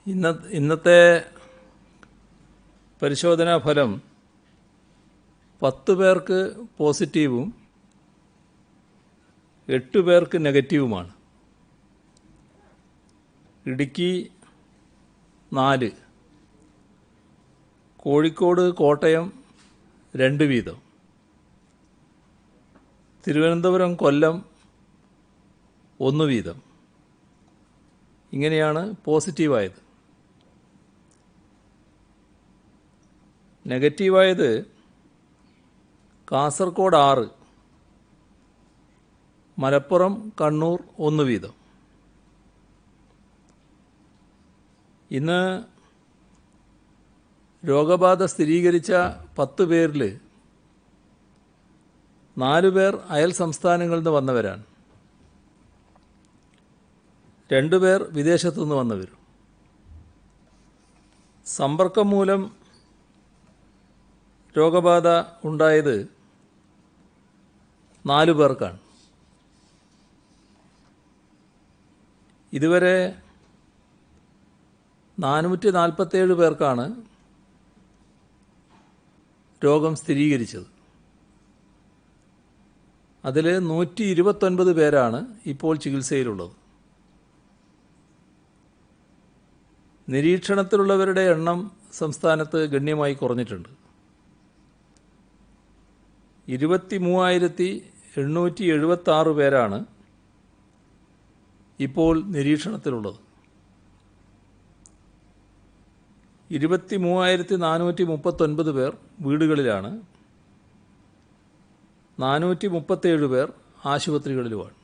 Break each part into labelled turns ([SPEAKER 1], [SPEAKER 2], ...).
[SPEAKER 1] ഇന്നത്തെ പരിശോധനാ ഫലം 10 പേർക്ക് പോസിറ്റീവും 8 പേർക്ക് നെഗറ്റീവുമാണ്. ഇടുക്കി 4, കോഴിക്കോട് കോട്ടയം 2 വീതം, തിരുവനന്തപുരം കൊല്ലം 1 വീതം. ഇങ്ങനെയാണ് പോസിറ്റീവായത്. നെഗറ്റീവായത് കാസർഗോഡ് 6, മലപ്പുറം കണ്ണൂർ 1 വീതം. ഇന്ന് രോഗബാധ സ്ഥിരീകരിച്ച 10 പേരിൽ 4 പേർ അയൽ സംസ്ഥാനങ്ങളിൽ നിന്ന് വന്നവരാണ്. 2 പേർ വിദേശത്തു നിന്ന് വന്നവരും. സമ്പർക്കം മൂലം രോഗബാധ ഉണ്ടായത് 4 പേർക്കാണ്. ഇതുവരെ 447 പേർക്കാണ് രോഗം സ്ഥിരീകരിച്ചത്. അതിൽ 129 പേരാണ് ഇപ്പോൾ ചികിത്സയിലുള്ളത്. നിരീക്ഷണത്തിലുള്ളവരുടെ എണ്ണം സംസ്ഥാനത്ത് ഗണ്യമായി കുറഞ്ഞിട്ടുണ്ട്. 23,876 പേരാണ് ഇപ്പോൾ നിരീക്ഷണത്തിലുള്ളത്. 23,439 പേർ വീടുകളിലാണ്. 437 പേർ ആശുപത്രികളിലുമാണ്.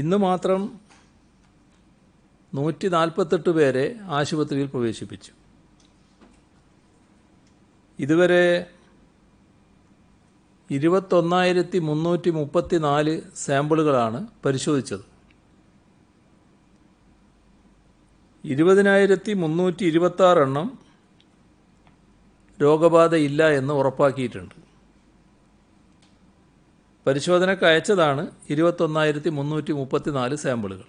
[SPEAKER 1] ഇന്ന് മാത്രം 148 പേരെ ആശുപത്രിയിൽ പ്രവേശിപ്പിച്ചു. ഇതുവരെ 21,334 സാമ്പിളുകളാണ് പരിശോധിച്ചത്. 20,326 എണ്ണം രോഗബാധയില്ല എന്ന് ഉറപ്പാക്കിയിട്ടുണ്ട്. പരിശോധനയ്ക്ക് അയച്ചതാണ് 21,334 സാമ്പിളുകൾ.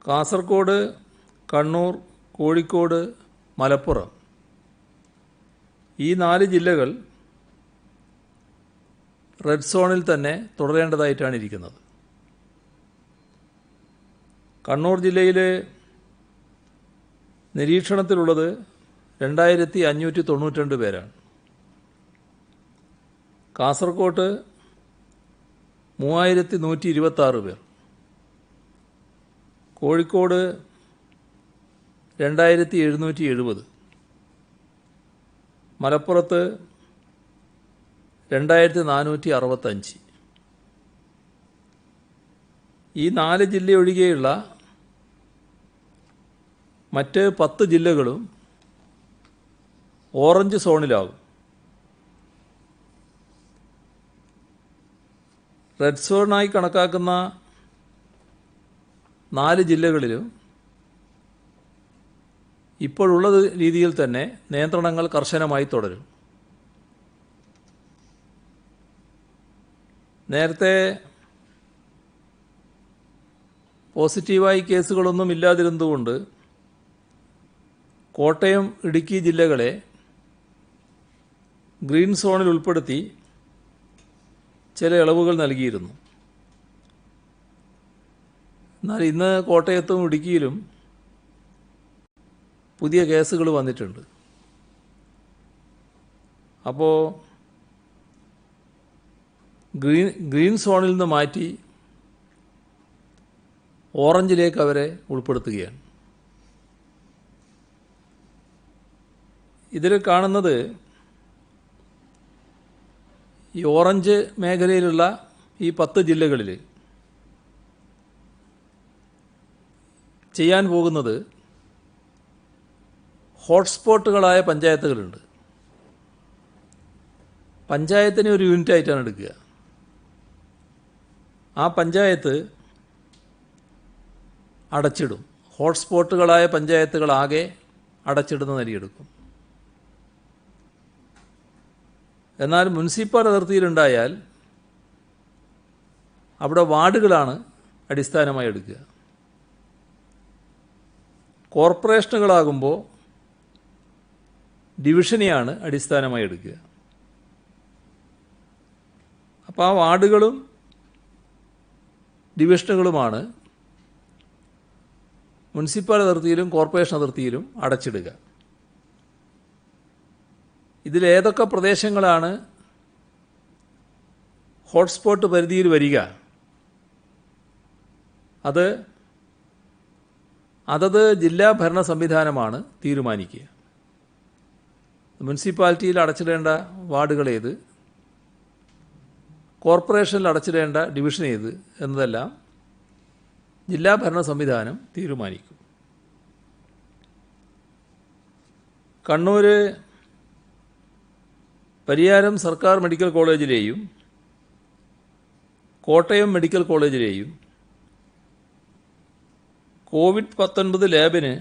[SPEAKER 1] കാസർഗോഡ്, കണ്ണൂർ, കോഴിക്കോട്, മലപ്പുറം ഈ 4 ജില്ലകൾ റെഡ് സോണിൽ തന്നെ തുടരേണ്ടതായിട്ടാണ് ഇരിക്കുന്നത്. കണ്ണൂർ ജില്ലയിൽ നിരീക്ഷണത്തിലുള്ളത് 2,592 പേരാണ്. കാസർഗോഡ് 3,126 പേർ, കോഴിക്കോട് 2,770, മലപ്പുറത്ത് 2,465. ഈ 4 ജില്ലയൊഴികെയുള്ള മറ്റ് 10 ജില്ലകളും ഓറഞ്ച് സോണിലാകും. റെഡ് സോണായി കണക്കാക്കുന്ന 4 ജില്ലകളിലും ഇപ്പോഴുള്ള രീതിയിൽ തന്നെ നിയന്ത്രണങ്ങൾ കർശനമായി തുടരും. നേരത്തെ പോസിറ്റീവായി കേസുകളൊന്നും ഇല്ലാതിരുന്നതുകൊണ്ട് കോട്ടയം, ഇടുക്കി ജില്ലകളെ ഗ്രീൻ സോണിൽ ഉൾപ്പെടുത്തി ചില ഇളവുകൾ നൽകിയിരുന്നു. എന്നാൽ ഇന്ന് കോട്ടയത്തും ഇടുക്കിയിലും പുതിയ കേസുകൾ വന്നിട്ടുണ്ട്. അപ്പോൾ ഗ്രീൻ സോണിൽ നിന്ന് മാറ്റി ഓറഞ്ചിലേക്ക് അവരെ ഉൾപ്പെടുത്തുകയാണ്. ഇതിൽ കാണുന്നത് ഈ ഓറഞ്ച് മേഖലയിലുള്ള ഈ 10 ജില്ലകളിൽ ചെയ്യാൻ പോകുന്നത് ഹോട്ട്സ്പോട്ടുകളായ പഞ്ചായത്തുകളുണ്ട്. പഞ്ചായത്തിനെ ഒരു യൂണിറ്റായിട്ടാണ് എടുക്കുക. ആ പഞ്ചായത്ത് അടച്ചിടും. ഹോട്ട്സ്പോട്ടുകളായ പഞ്ചായത്തുകളാകെ അടച്ചിടുന്ന നിലയെടുക്കും. എന്നാൽ മുനിസിപ്പൽ അതിർത്തിയിലുണ്ടായാൽ അവിടെ വാർഡുകളാണ് അടിസ്ഥാനമായി എടുക്കുക. കോർപ്പറേഷനുകളാകുമ്പോൾ ഡിവിഷനെയാണ് അടിസ്ഥാനമായി എടുക്കുക. അപ്പോൾ ആ വാർഡുകളും ഡിവിഷനുകളുമാണ് മുനിസിപ്പൽ അതിർത്തിയിലും കോർപ്പറേഷൻ അതിർത്തിയിലും അടച്ചിടുക. ഇതിലേതൊക്കെ പ്രദേശങ്ങളാണ് ഹോട്ട്സ്പോട്ട് പരിധിയിൽ വരിക അത് അതത് ജില്ലാ ഭരണ സംവിധാനമാണ് തീരുമാനിക്കുക. മുനിസിപ്പാലിറ്റിയിൽ അടച്ചിടേണ്ട വാർഡുകൾ ഏത്, കോർപ്പറേഷനിൽ അടച്ചിടേണ്ട ഡിവിഷൻ ഏത് എന്നതെല്ലാം ജില്ലാ ഭരണ സംവിധാനം തീരുമാനിക്കും. കണ്ണൂർ പരിയാരം സർക്കാർ മെഡിക്കൽ കോളേജിലെയും കോട്ടയം മെഡിക്കൽ കോളേജിലെയും COVID-19 ലാബിന്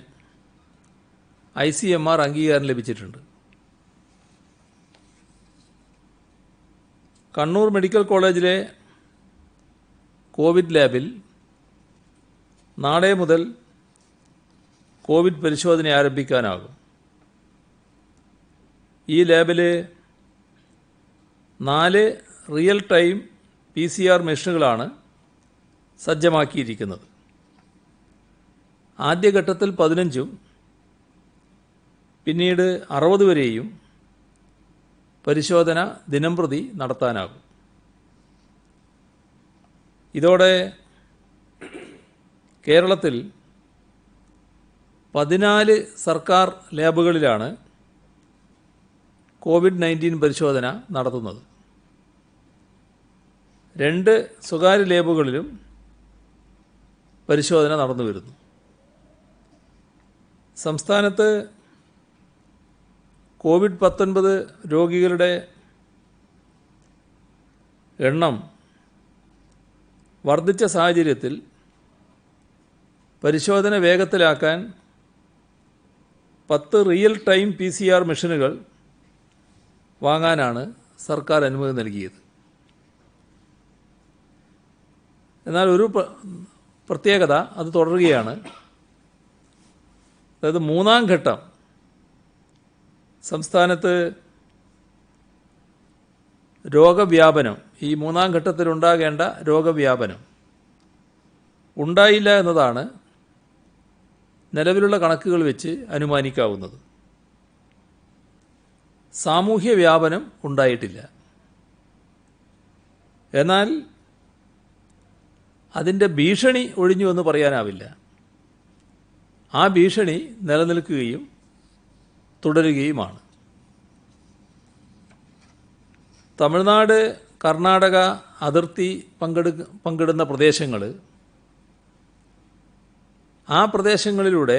[SPEAKER 1] ICMR അംഗീകാരം ലഭിച്ചിട്ടുണ്ട്. കണ്ണൂർ മെഡിക്കൽ കോളേജിലെ കോവിഡ് ലാബിൽ നാളെ മുതൽ കോവിഡ് പരിശോധന ആരംഭിക്കാനാകും. ഈ ലാബിൽ 4 റിയൽ ടൈം PCR മെഷീനുകളാണ് സജ്ജമാക്കിയിരിക്കുന്നത്. ആദ്യഘട്ടത്തിൽ 15ഉം പിന്നീട് 60 വരെയും പരിശോധന ദിനംപ്രതി നടത്താനാകും. ഇതോടെ കേരളത്തിൽ 14 സർക്കാർ ലാബുകളിലാണ് COVID-19 പരിശോധന നടത്തുന്നത്. 2 സ്വകാര്യ ലാബുകളിലും പരിശോധന നടന്നു വരുന്നു. സംസ്ഥാനത്ത് COVID-19 രോഗികളുടെ എണ്ണം വർദ്ധിച്ച സാഹചര്യത്തിൽ പരിശോധന വേഗത്തിലാക്കാൻ 10 റിയൽ ടൈം PCR മെഷീനുകൾ വാങ്ങാനാണ് സർക്കാർ അനുമതി നൽകിയത്. എന്നാൽ ഒരു പ്രത്യേകത അത് തുടരുകയാണ്. അതായത് 3ാം ഘട്ടം സംസ്ഥാനത്ത് രോഗവ്യാപനം, ഈ 3ാം ഘട്ടത്തിലുണ്ടാകേണ്ട രോഗവ്യാപനം ഉണ്ടായില്ല എന്നതാണ് നിലവിലുള്ള കണക്കുകൾ വെച്ച് അനുമാനിക്കാവുന്നത്. സാമൂഹ്യ വ്യാപനം ഉണ്ടായിട്ടില്ല. എന്നാൽ അതിൻ്റെ ഭീഷണി ഒഴിഞ്ഞു എന്ന് പറയാനാവില്ല. ആ ഭീഷണി നിലനിൽക്കുകയും തുടരുകയുമാണ്. തമിഴ്നാട് കർണാടക അതിർത്തി പങ്കിടുന്ന പ്രദേശങ്ങൾ, ആ പ്രദേശങ്ങളിലൂടെ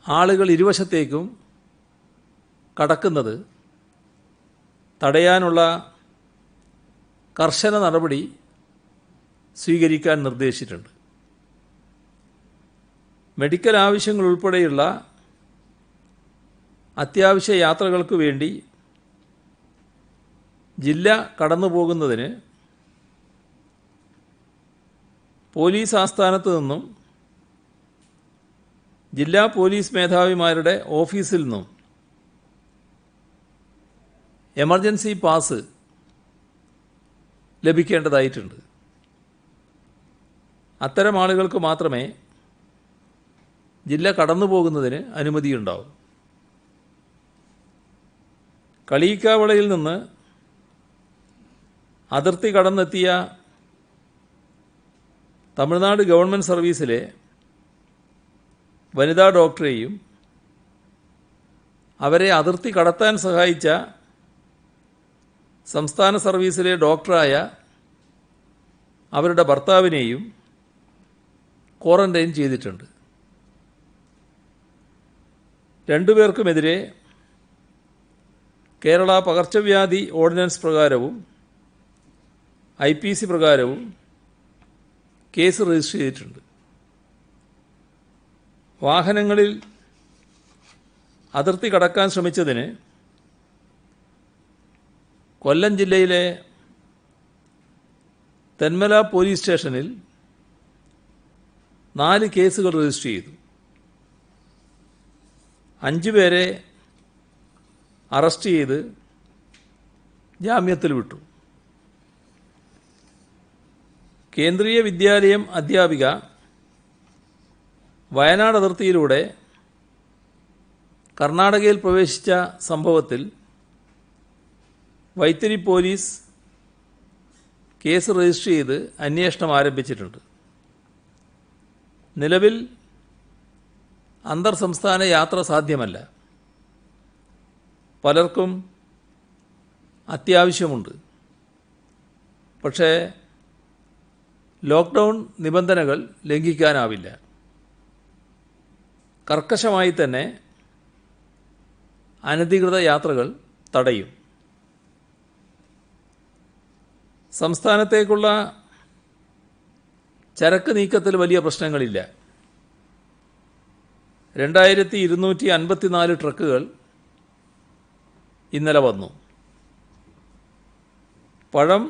[SPEAKER 1] ആളുകൾ ഇരുവശത്തേക്കും കടക്കുന്നത് തടയാനുള്ള കർശന നടപടി സ്വീകരിക്കാൻ നിർദ്ദേശിച്ചിട്ടുണ്ട്. മെഡിക്കൽ ആവശ്യങ്ങൾ ഉൾപ്പെടെയുള്ള അത്യാവശ്യ യാത്രകൾക്ക് വേണ്ടി ജില്ല കടന്നു പോകുന്നതിന് പോലീസ് ആസ്ഥാനത്ത് നിന്നും ജില്ലാ പോലീസ് മേധാവിമാരുടെ ഓഫീസിൽ നിന്നും എമർജൻസി പാസ് ലഭിക്കേണ്ടതായിട്ടുണ്ട്. അത്തരം ആളുകൾക്ക് മാത്രമേ ജില്ല കടന്നു പോകുന്നതിന് അനുമതിയുണ്ടാവും. കളിയിക്കാവിളയിൽ നിന്ന് അതിർത്തി കടന്നെത്തിയ തമിഴ്നാട് ഗവൺമെൻറ് സർവീസിലെ വനിതാ ഡോക്ടറെയും അവരെ അതിർത്തി കടത്താൻ സഹായിച്ച സംസ്ഥാന സർവീസിലെ ഡോക്ടറായ അവരുടെ ഭർത്താവിനെയും ക്വാറന്റൈൻ ചെയ്തിട്ടുണ്ട്. 2 പേർക്കുമെതിരെ കേരള പകർച്ചവ്യാധി ഓർഡിനൻസ് പ്രകാരവും IPC പ്രകാരവും കേസ് രജിസ്റ്റർ ചെയ്തിട്ടുണ്ട്. വാഹനങ്ങളിൽ അതിർത്തി കടക്കാൻ ശ്രമിച്ചതിന് കൊല്ലം ജില്ലയിലെ തെന്മല പോലീസ് സ്റ്റേഷനിൽ 4 കേസുകൾ രജിസ്റ്റർ ചെയ്തു. 5 പേരെ അറസ്റ്റ് ചെയ്ത് ജാമ്യത്തിൽ വിട്ടു. കേന്ദ്രീയ വിദ്യാലയം അധ്യാപിക വയനാട് അതിർത്തിയിലൂടെ കർണാടകയിൽ പ്രവേശിച്ച സംഭവത്തിൽ വൈത്തിരി പോലീസ് കേസ് രജിസ്റ്റർ ചെയ്ത് അന്വേഷണം ആരംഭിച്ചിട്ടുണ്ട്. നിലവിൽ അന്തർ സംസ്ഥാന യാത്ര സാധ്യമല്ല. പലർക്കും അത്യാവശ്യമുണ്ട്. പക്ഷേ ലോക്ക്ഡൗൺ നിബന്ധനകൾ ലംഘിക്കാനാവില്ല. കർക്കശമായി തന്നെ അനധികൃത യാത്രകൾ തടയും. സംസ്ഥാനത്തേക്കുള്ള ചരക്ക് നീക്കത്തിൽ വലിയ പ്രശ്നങ്ങളില്ല. 2254 ട്രക്കുകൾ ഇന്നലെ വന്നു. പഴം,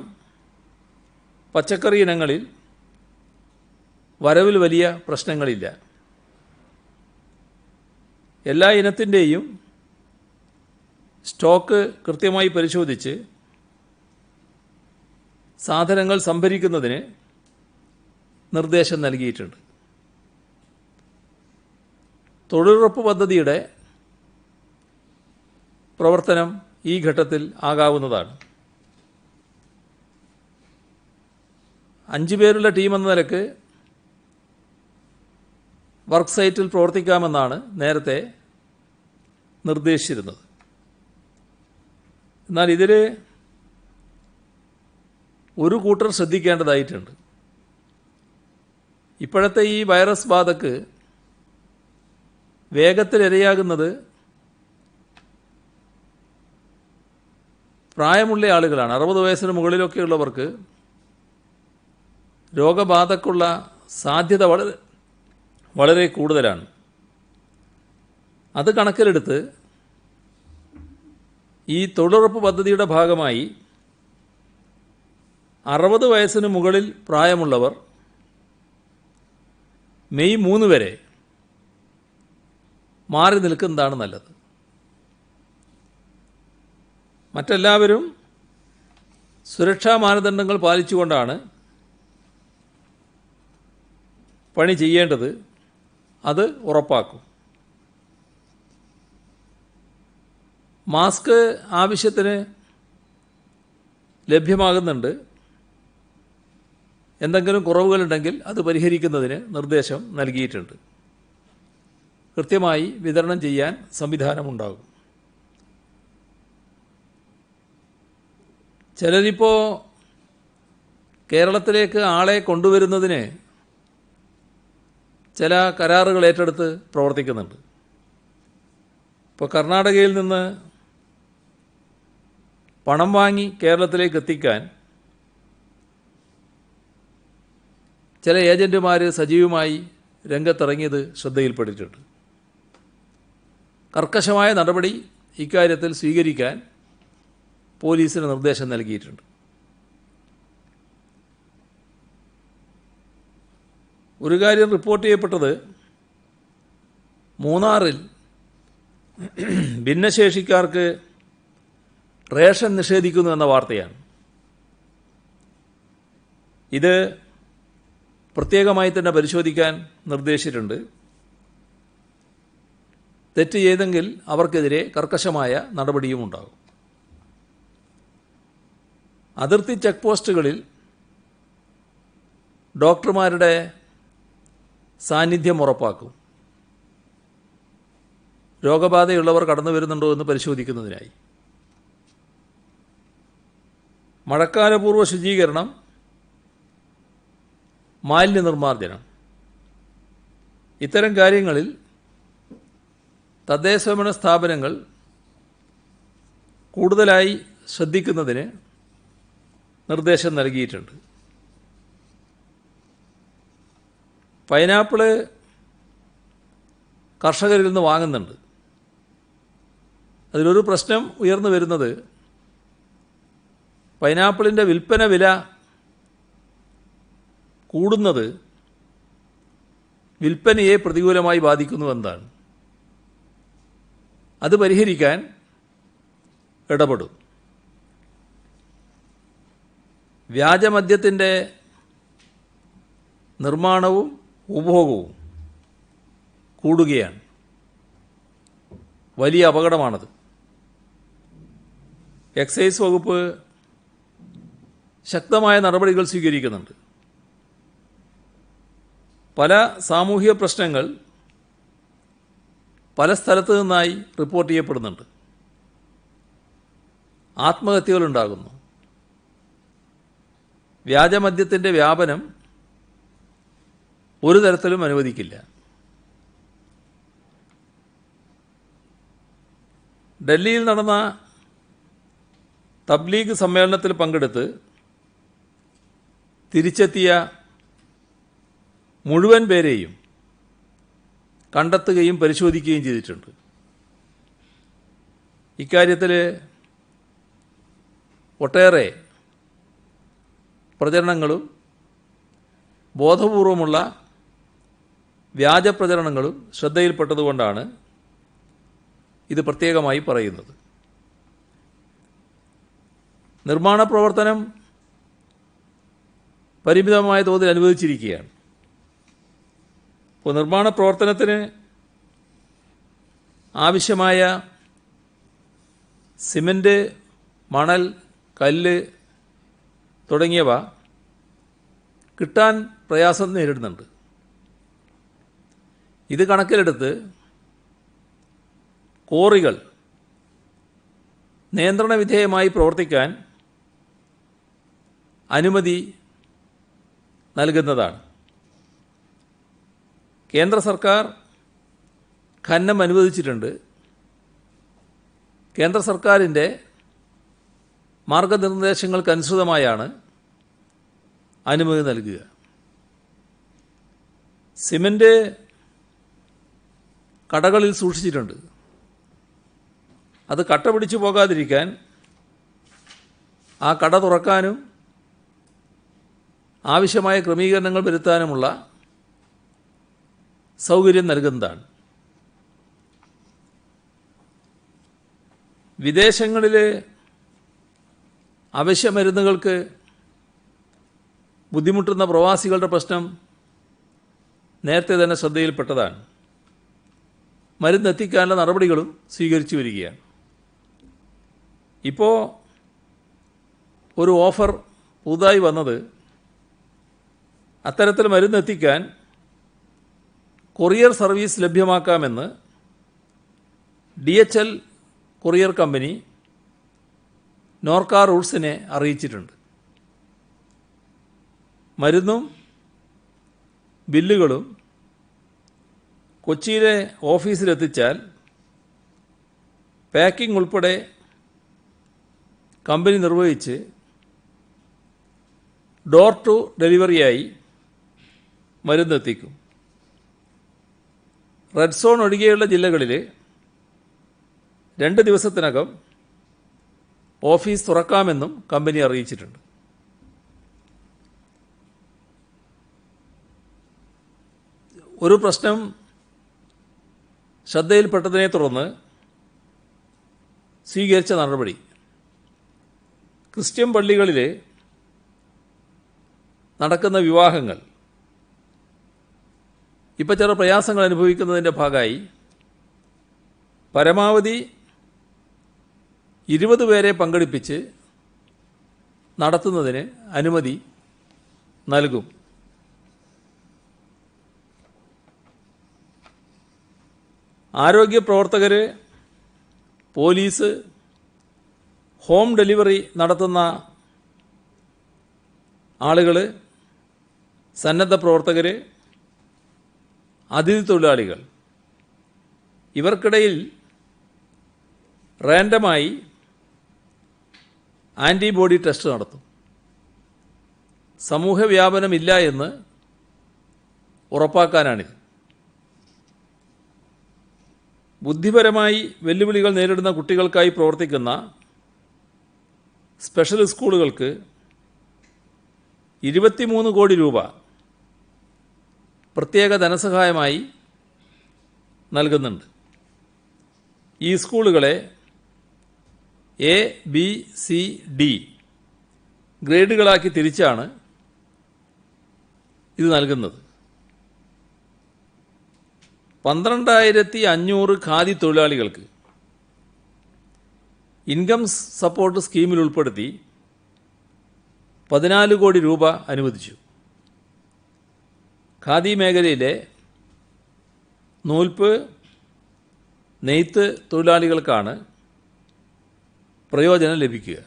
[SPEAKER 1] പച്ചക്കറി ഇനങ്ങളിൽ വരവിൽ വലിയ പ്രശ്നങ്ങളില്ല. എല്ലാ ഇനത്തിൻ്റെയും സ്റ്റോക്ക് കൃത്യമായി പരിശോധിച്ച് സാധനങ്ങൾ സംഭരിക്കുന്നതിന് നിർദ്ദേശം നൽകിയിട്ടുണ്ട്. തൊഴിലുറപ്പ് പദ്ധതിയുടെ പ്രവർത്തനം ഈ ഘട്ടത്തിൽ ആകാവുന്നതാണ്. 5 പേരുള്ള ടീമെന്ന നിലക്ക് വർക്ക് സൈറ്റിൽ പ്രവർത്തിക്കാമെന്നാണ് നേരത്തെ നിർദ്ദേശിച്ചിരുന്നത്. എന്നാൽ ഇതിൽ ഒരു കൂട്ടർ ശ്രദ്ധിക്കേണ്ടതായിട്ടുണ്ട്. ഇപ്പോഴത്തെ ഈ വൈറസ് ബാധക്ക് വേഗത്തിൽ ഇരയാകുന്നത് പ്രായമുള്ള ആളുകളാണ്. 60 വയസ്സിന് മുകളിലൊക്കെയുള്ളവർക്ക് രോഗബാധക്കുള്ള സാധ്യത വളരെ കൂടുതലാണ്. അത് കണക്കിലെടുത്ത് ഈ തൊഴിലുറപ്പ് പദ്ധതിയുടെ ഭാഗമായി 60 വയസ്സിന് മുകളിൽ പ്രായമുള്ളവർ മെയ് 3 വരെ മാറി നിൽക്കുന്നതാണ് നല്ലത്. മറ്റെല്ലാവരും സുരക്ഷാ മാനദണ്ഡങ്ങൾ പാലിച്ചുകൊണ്ടാണ് പണി ചെയ്യേണ്ടത്. അത് ഉറപ്പാക്കും. മാസ്ക് ആവശ്യത്തിന് ലഭ്യമാകുന്നുണ്ട്. എന്തെങ്കിലും കുറവുകളുണ്ടെങ്കിൽ അത് പരിഹരിക്കുന്നതിന് നിർദ്ദേശം നൽകിയിട്ടുണ്ട്. കൃത്യമായി വിതരണം ചെയ്യാൻ സംവിധാനമുണ്ടാകും. ചിലരിപ്പോൾ കേരളത്തിലേക്ക് ആളെ കൊണ്ടുവരുന്നതിന് ചില കരാറുകൾ ഏറ്റെടുത്ത് പ്രവർത്തിക്കുന്നുണ്ട്. ഇപ്പോൾ കർണാടകയിൽ നിന്ന് പണം വാങ്ങി കേരളത്തിലേക്ക് എത്തിക്കാൻ ചില ഏജൻറ്റുമാർ സജീവമായി രംഗത്തിറങ്ങിയത് ശ്രദ്ധയിൽപ്പെട്ടിട്ടുണ്ട്. കർക്കശമായ നടപടി ഇക്കാര്യത്തിൽ സ്വീകരിക്കാൻ പോലീസിന് നിർദ്ദേശം നൽകിയിട്ടുണ്ട്. ഒരു കാര്യം റിപ്പോർട്ട് ചെയ്യപ്പെട്ടത് മൂന്നാറിൽ ഭിന്നശേഷിക്കാർക്ക് റേഷൻ നിഷേധിക്കുന്നു എന്ന വാർത്തയാണ്. ഇത് പ്രത്യേകമായി തന്നെ പരിശോധിക്കാൻ നിർദ്ദേശിച്ചിട്ടുണ്ട്. തെറ്റ് ചെയ്തെങ്കിൽ അവർക്കെതിരെ കർക്കശമായ നടപടിയും ഉണ്ടാകും. അതിർത്തി ചെക്ക് പോസ്റ്റുകളിൽ ഡോക്ടർമാരുടെ സാന്നിധ്യം ഉറപ്പാക്കും. രോഗബാധയുള്ളവർ കടന്നു വരുന്നുണ്ടോ എന്ന് പരിശോധിക്കുന്നതിനായി. മഴക്കാലപൂർവ്വ ശുചീകരണം, മാലിന്യ നിർമ്മാർജ്ജനം, ഇത്തരം കാര്യങ്ങളിൽ തദ്ദേശഭരണ സ്ഥാപനങ്ങൾ കൂടുതലായി ശ്രദ്ധിക്കുന്നതിന് നിർദ്ദേശം നൽകിയിട്ടുണ്ട്. പൈനാപ്പിള് കർഷകരിൽ നിന്ന് വാങ്ങുന്നുണ്ട്. അതിലൊരു പ്രശ്നം ഉയർന്നു വരുന്നത് പൈനാപ്പിളിൻ്റെ വിൽപ്പന വില കൂടുന്നത് വിൽപ്പനയെ പ്രതികൂലമായി ബാധിക്കുന്നുവെന്നാണ്. അത് പരിഹരിക്കാൻ ഇടപെടും. വ്യാജമദ്യത്തിൻ്റെ നിർമ്മാണവും ഉപഭോഗവും കൂടുകയാണ്. വലിയ അപകടമാണത്. എക്സൈസ് വകുപ്പ് ശക്തമായ നടപടികൾ സ്വീകരിക്കുന്നുണ്ട്. പല സാമൂഹിക പ്രശ്നങ്ങൾ പല സ്ഥലത്തു നിന്നായി റിപ്പോർട്ട് ചെയ്യപ്പെടുന്നുണ്ട്. ആത്മഹത്യകളുണ്ടാകുന്നു. വ്യാജമദ്യത്തിൻ്റെ വ്യാപനം ഒരു തരത്തിലും അനുവദിക്കില്ല. ഡൽഹിയിൽ നടന്ന തബ്ലീഗ് സമ്മേളനത്തിൽ പങ്കെടുത്ത് തിരിച്ചെത്തിയ മുഴുവൻ പേരെയും കണ്ടെത്തുകയും പരിശോധിക്കുകയും ചെയ്തിട്ടുണ്ട്. ഇക്കാര്യത്തിൽ ഒട്ടേറെ പ്രചരണങ്ങളും ബോധപൂർവമുള്ള വ്യാജ പ്രചരണങ്ങളും ശ്രദ്ധയിൽപ്പെട്ടതുകൊണ്ടാണ് ഇത് പ്രത്യേകമായി പറയുന്നത്. നിർമ്മാണ പ്രവർത്തനം പരിമിതമായ തോതിൽ അനുവദിച്ചിരിക്കുകയാണ്. അപ്പോൾ നിർമ്മാണ പ്രവർത്തനത്തിന് ആവശ്യമായ സിമൻറ്റ്, മണൽ, കല്ല് തുടങ്ങിയവ കിട്ടാൻ പ്രയാസം നേരിടുന്നുണ്ട്. ഇത് കണക്കിലെടുത്ത് ക്വാറികൾ നിയന്ത്രണ വിധേയമായി പ്രവർത്തിക്കാൻ അനുമതി നൽകുന്നതാണ്. കേന്ദ്ര സർക്കാർ ഖനനം അനുവദിച്ചിട്ടുണ്ട്. കേന്ദ്ര സർക്കാരിൻ്റെ മാർഗനിർദ്ദേശങ്ങൾക്കനുസൃതമായാണ് അനുമതി നൽകുക. സിമൻറ്റ് കടകളിൽ സൂക്ഷിച്ചിട്ടുണ്ട്. അത് കട്ട പിടിച്ചു പോകാതിരിക്കാൻ ആ കട തുറക്കാനും ആവശ്യമായ ക്രമീകരണങ്ങൾ വരുത്താനുമുള്ള സൗകര്യം നൽകുന്നതാണ്. വിദേശങ്ങളിൽ അവശ്യ മരുന്നുകൾക്ക് ബുദ്ധിമുട്ടുന്ന പ്രവാസികളുടെ പ്രശ്നം നേരത്തെ തന്നെ ശ്രദ്ധയിൽപ്പെട്ടതാണ്. മരുന്നെത്തിക്കാനുള്ള നടപടികളും സ്വീകരിച്ചു വരികയാണ്. ഇപ്പോൾ ഒരു ഓഫർ പുതുതായി വന്നത് അത്തരത്തിൽ മരുന്നെത്തിക്കാൻ കൊറിയർ സർവീസ് ലഭ്യമാക്കാമെന്ന് DHL കൊറിയർ കമ്പനി നോർക്ക റൂട്ട്സിനെ അറിയിച്ചിട്ടുണ്ട്. മരുന്നും ബില്ലുകളും കൊച്ചിയിലെ ഓഫീസിലെത്തിച്ചാൽ പാക്കിംഗ് ഉൾപ്പെടെ കമ്പനി നിർവഹിച്ച് ഡോർ ടു ഡെലിവറിയായി മരുന്നെത്തിക്കും. റെഡ് സോൺ ഒഴികെയുള്ള ജില്ലകളിൽ 2 ദിവസത്തിനകം ഓഫീസ് തുറക്കാമെന്നും കമ്പനി അറിയിച്ചിട്ടുണ്ട്. ഒരു പ്രശ്നം ശ്രദ്ധയിൽപ്പെട്ടതിനെ തുടർന്ന് സ്വീകരിച്ച നടപടി, ക്രിസ്ത്യൻ പള്ളികളിൽ നടക്കുന്ന വിവാഹങ്ങൾ ഇപ്പോൾ ചില പ്രയാസങ്ങൾ അനുഭവിക്കുന്നതിൻ്റെ ഭാഗമായി പരമാവധി 20 പേരെ പങ്കെടുപ്പിച്ച് നടത്തുന്നതിന് അനുമതി നൽകും. ആരോഗ്യ പ്രവർത്തകർ, പോലീസ്, ഹോം ഡെലിവറി നടത്തുന്ന ആളുകൾ, സന്നദ്ധ പ്രവർത്തകർ, അതിഥി തൊഴിലാളികൾ ഇവർക്കിടയിൽ റാൻഡമായി ആൻറ്റിബോഡി ടെസ്റ്റ് നടത്തും. സമൂഹവ്യാപനമില്ല എന്ന് ഉറപ്പാക്കാനാണിത്. ബുദ്ധിപരമായി വെല്ലുവിളികൾ നേരിടുന്ന കുട്ടികൾക്കായി പ്രവർത്തിക്കുന്ന സ്പെഷ്യൽ സ്കൂളുകൾക്ക് 23 കോടി രൂപ പ്രത്യേക ധനസഹായമായി നൽകുന്നുണ്ട്. ഈ സ്കൂളുകളെ എ, ബി, സി, ഡി ഗ്രേഡുകളാക്കി തിരിച്ചാണ് ഇത് നൽകുന്നത്. 12,500 ഖാദി തൊഴിലാളികൾക്ക് ഇൻകം സപ്പോർട്ട് സ്കീമിൽ ഉൾപ്പെടുത്തി 14 കോടി രൂപ അനുവദിച്ചു. ഖാദി മേഖലയിലെ നൂൽപ്പ്, നെയ്ത്ത് തൊഴിലാളികൾക്കാണ് പ്രയോജനം ലഭിക്കുക.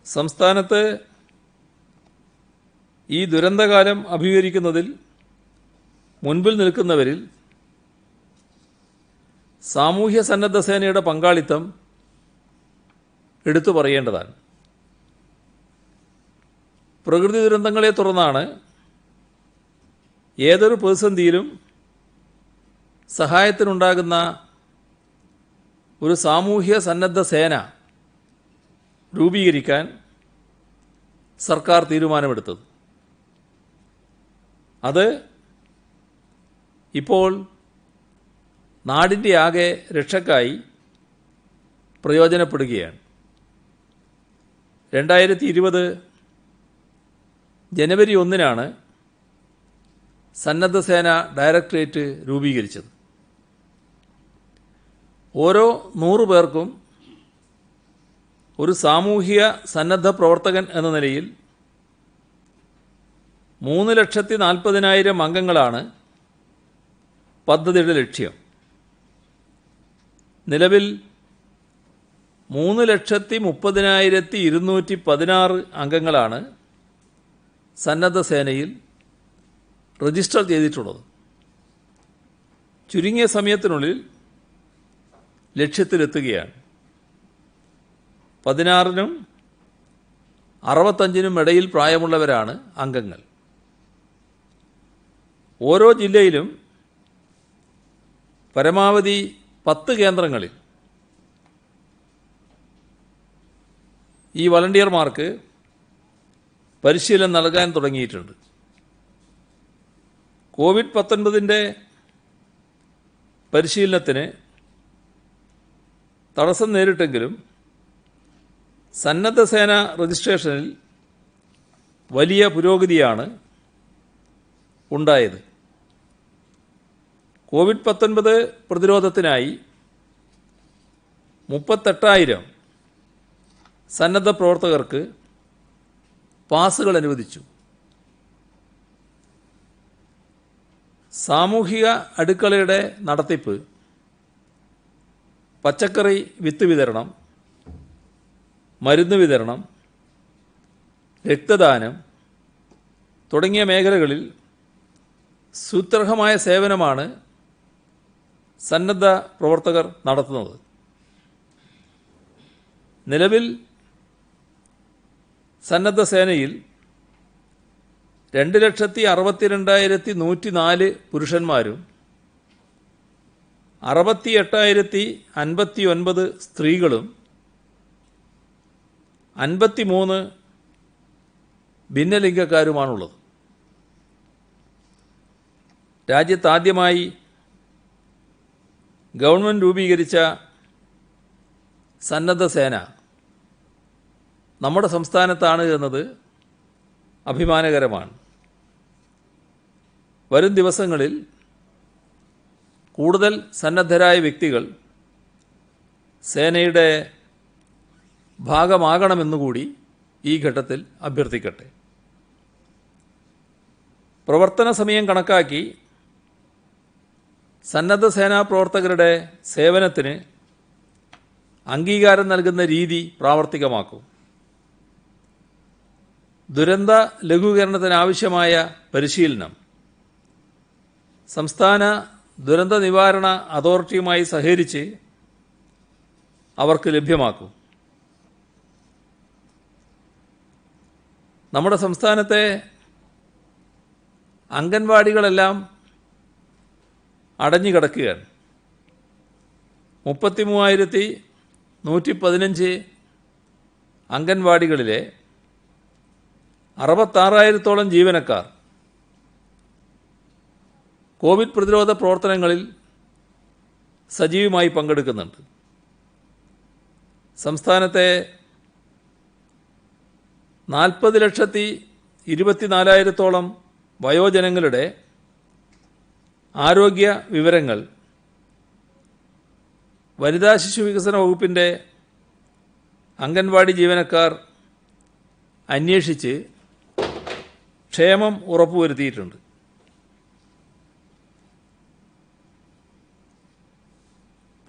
[SPEAKER 1] സംസ്ഥാനത്ത് ഈ ദുരന്തകാലം അഭിമുഖീകരിക്കുന്നതിൽ മുൻപിൽ നിൽക്കുന്നവരിൽ സാമൂഹ്യ സന്നദ്ധ സേനയുടെ പങ്കാളിത്തം എടുത്തു പറയേണ്ടതാണ്. പ്രകൃതി ദുരന്തങ്ങളെ തുടർന്നാണ് ഏതൊരു പ്രതിസന്ധിയിലും സഹായത്തിനുണ്ടാകുന്ന ഒരു സാമൂഹ്യ സന്നദ്ധ സേന രൂപീകരിക്കാൻ സർക്കാർ തീരുമാനമെടുത്തത്. അത് ഇപ്പോൾ നാടിൻ്റെ ആകെ രക്ഷയ്ക്കായി പ്രയോജനപ്പെടുകയാണ്. 2020 ജനുവരി 1 സന്നദ്ധ സേന ഡയറക്ടറേറ്റ് രൂപീകരിച്ചത്. ഓരോ 100 പേർക്കും ഒരു സാമൂഹിക സന്നദ്ധ പ്രവർത്തകൻ എന്ന നിലയിൽ 3,40,000 അംഗങ്ങളാണ് പദ്ധതിയുടെ ലക്ഷ്യം. നിലവിൽ 3,30,216 അംഗങ്ങളാണ് സന്നദ്ധ സേനയിൽ രജിസ്റ്റർ ചെയ്തിട്ടുള്ളത്. ചുരുങ്ങിയ സമയത്തിനുള്ളിൽ ലക്ഷ്യത്തിലെത്തുകയാണ്. 16-നും 65-നും ഇടയിൽ പ്രായമുള്ളവരാണ് അംഗങ്ങൾ. ഓരോ ജില്ലയിലും പരമാവധി 10 കേന്ദ്രങ്ങളിൽ ഈ വളണ്ടിയർമാർക്ക് പരിശീലനം നൽകാൻ തുടങ്ങിയിട്ടുണ്ട്. കോവിഡ്-19 പരിശീലനത്തിന് തടസ്സം നേരിട്ടെങ്കിലും സന്നദ്ധ സേന രജിസ്ട്രേഷനിൽ വലിയ പുരോഗതിയാണ് ഉണ്ടായത്. കോവിഡ്-19 പ്രതിരോധത്തിനായി 38,000 സന്നദ്ധ പ്രവർത്തകർക്ക് പാസുകൾ അനുവദിച്ചു. സാമൂഹിക അടുക്കളയുടെ നടത്തിപ്പ്, പച്ചക്കറി വിത്ത് വിതരണം, മരുന്ന് വിതരണം, രക്തദാനം തുടങ്ങിയ മേഖലകളിൽ സുത്യർഹമായ സേവനമാണ് സന്നദ്ധ പ്രവർത്തകർ നടത്തുന്നത്. നിലവിൽ സന്നദ്ധ സേനയിൽ 2,62,104 പുരുഷന്മാരും 68,059 സ്ത്രീകളും 53 ഭിന്നലിംഗക്കാരുമാണുള്ളത്. രാജ്യത്താദ്യമായി ഗവൺമെൻറ് രൂപീകരിച്ച സന്നദ്ധ സേന നമ്മുടെ സംസ്ഥാനത്താണ് എന്നത് അഭിമാനകരമാണ്. വരും ദിവസങ്ങളിൽ കൂടുതൽ സന്നദ്ധരായ വ്യക്തികൾ സേനയുടെ ഭാഗമാകണമെന്നുകൂടി ഈ ഘട്ടത്തിൽ അഭ്യർത്ഥിക്കട്ടെ. പ്രവർത്തന സമയം കണക്കാക്കി സന്നദ്ധ സേനാ പ്രവർത്തകരുടെ സേവനത്തിന് അംഗീകാരം നൽകുന്ന രീതി പ്രാവർത്തികമാക്കും. ദുരന്ത ലഘൂകരണത്തിനാവശ്യമായ പരിശീലനം സംസ്ഥാന ദുരന്ത നിവാരണ അതോറിറ്റിയുമായി സഹകരിച്ച് അവർക്ക് ലഭ്യമാക്കും. നമ്മുടെ സംസ്ഥാനത്തെ അംഗൻവാടികളെല്ലാം അടഞ്ഞു കിടക്കുകയാണ്. 33,115 അംഗൻവാടികളിലെ 66,000-ഓളം ജീവനക്കാർ കോവിഡ് പ്രതിരോധ പ്രവർത്തനങ്ങളിൽ സജീവമായി പങ്കെടുക്കുന്നുണ്ട്. സംസ്ഥാനത്തെ 40,24,000-ഓളം വയോജനങ്ങളുടെ ആരോഗ്യ വിവരങ്ങൾ വനിതാ ശിശു വികസന വകുപ്പിൻ്റെ അംഗൻവാടി ജീവനക്കാർ അന്വേഷിച്ച് ക്ഷേമം ഉറപ്പുവരുത്തിയിട്ടുണ്ട്.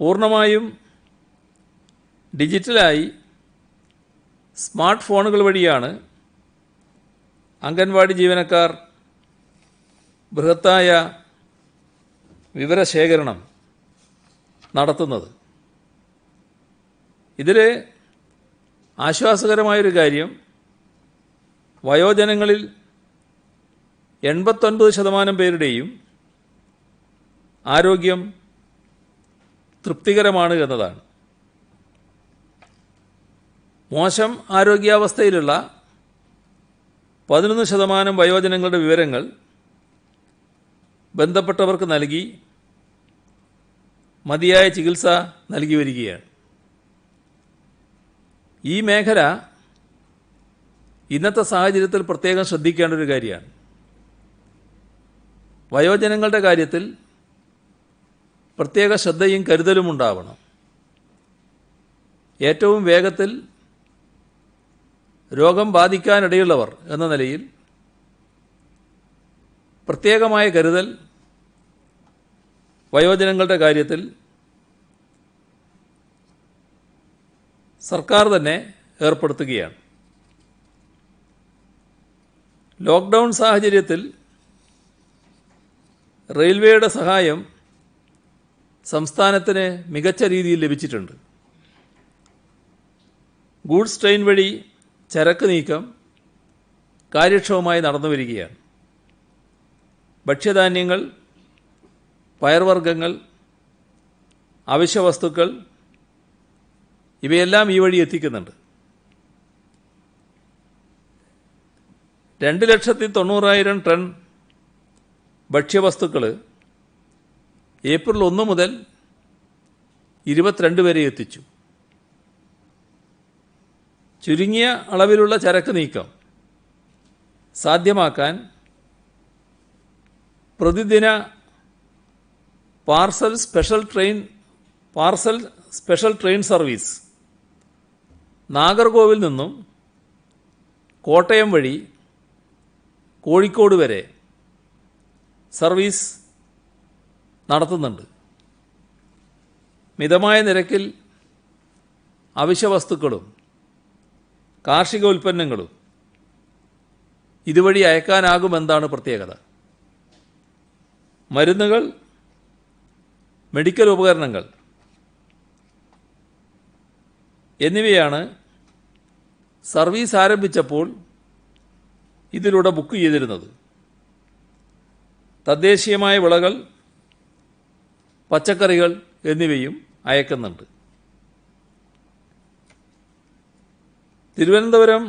[SPEAKER 1] പൂർണ്ണമായും ഡിജിറ്റലായി സ്മാർട്ട് ഫോണുകൾ വഴിയാണ് അംഗൻവാടി ജീവനക്കാർ ബൃഹത്തായ വിവരശേഖരണം നടത്തുന്നത്. ഇതിൽ ആശ്വാസകരമായൊരു കാര്യം, വയോജനങ്ങളിൽ 89% പേരുടെയും ആരോഗ്യം തൃപ്തികരമാണ് എന്നതാണ്. മോശം ആരോഗ്യാവസ്ഥയിലുള്ള 11% വയോജനങ്ങളുടെ വിവരങ്ങൾ ബന്ധപ്പെട്ടവർക്ക് നൽകി മതിയായ ചികിത്സ നൽകി വരികയാണ്. ഈ മേഖല ഇന്നത്തെ സാഹചര്യത്തിൽ പ്രത്യേകം ശ്രദ്ധിക്കേണ്ട ഒരു കാര്യമാണ്. വയോജനങ്ങളുടെ കാര്യത്തിൽ പ്രത്യേക ശ്രദ്ധയും കരുതലും ഉണ്ടാവണം. ഏറ്റവും വേഗത്തിൽ രോഗം ബാധിക്കാനിടയുള്ളവർ എന്ന നിലയിൽ പ്രത്യേകമായ കരുതൽ വയോജനങ്ങളുടെ കാര്യത്തിൽ സർക്കാർ തന്നെ ഏർപ്പെടുത്തുകയാണ്. ലോക്ക്ഡൗൺ സാഹചര്യത്തിൽ റെയിൽവേയുടെ സഹായം സംസ്ഥാനത്തിന് മികച്ച രീതിയിൽ ലഭിച്ചിട്ടുണ്ട്. ഗൂഡ്സ് ട്രെയിൻ വഴി ചരക്ക് നീക്കം കാര്യക്ഷമമായി നടന്നു വരികയാണ്. ഭക്ഷ്യധാന്യങ്ങൾ, പയർവർഗ്ഗങ്ങൾ, അവശ്യവസ്തുക്കൾ ഇവയെല്ലാം ഈ വഴി എത്തിക്കുന്നുണ്ട്. 2,90,000 ടൺ ഭക്ഷ്യവസ്തുക്കൾ ഏപ്രിൽ 1 മുതൽ 22 വരെ എത്തിച്ചു. ചുരുങ്ങിയ അളവിലുള്ള ചരക്ക് നീക്കം സാധ്യമാക്കാൻ പ്രതിദിന parcel special train service Nagercoil നിന്നും കോട്ടയം വഴി കോഴിക്കോട് വരെ സർവീസ് നടത്തുന്നുണ്ട്. മിതമായ നിരക്കിൽ അവശ്യവസ്തുക്കളും കാർഷിക ഉൽപ്പന്നങ്ങളും ഇതുവഴി അയക്കാനാകുമെന്നാണ് പ്രത്യേകത. മരുന്നുകൾ, മെഡിക്കൽ ഉപകരണങ്ങൾ എന്നിവയാണ് സർവീസ് ആരംഭിച്ചപ്പോൾ ഇതിലൂടെ ബുക്ക് ചെയ്തിരുന്നത്. തദ്ദേശീയമായ വിളകൾ, പച്ചക്കറികൾ എന്നിവയും അയക്കുന്നുണ്ട്. Thiruvananthapuram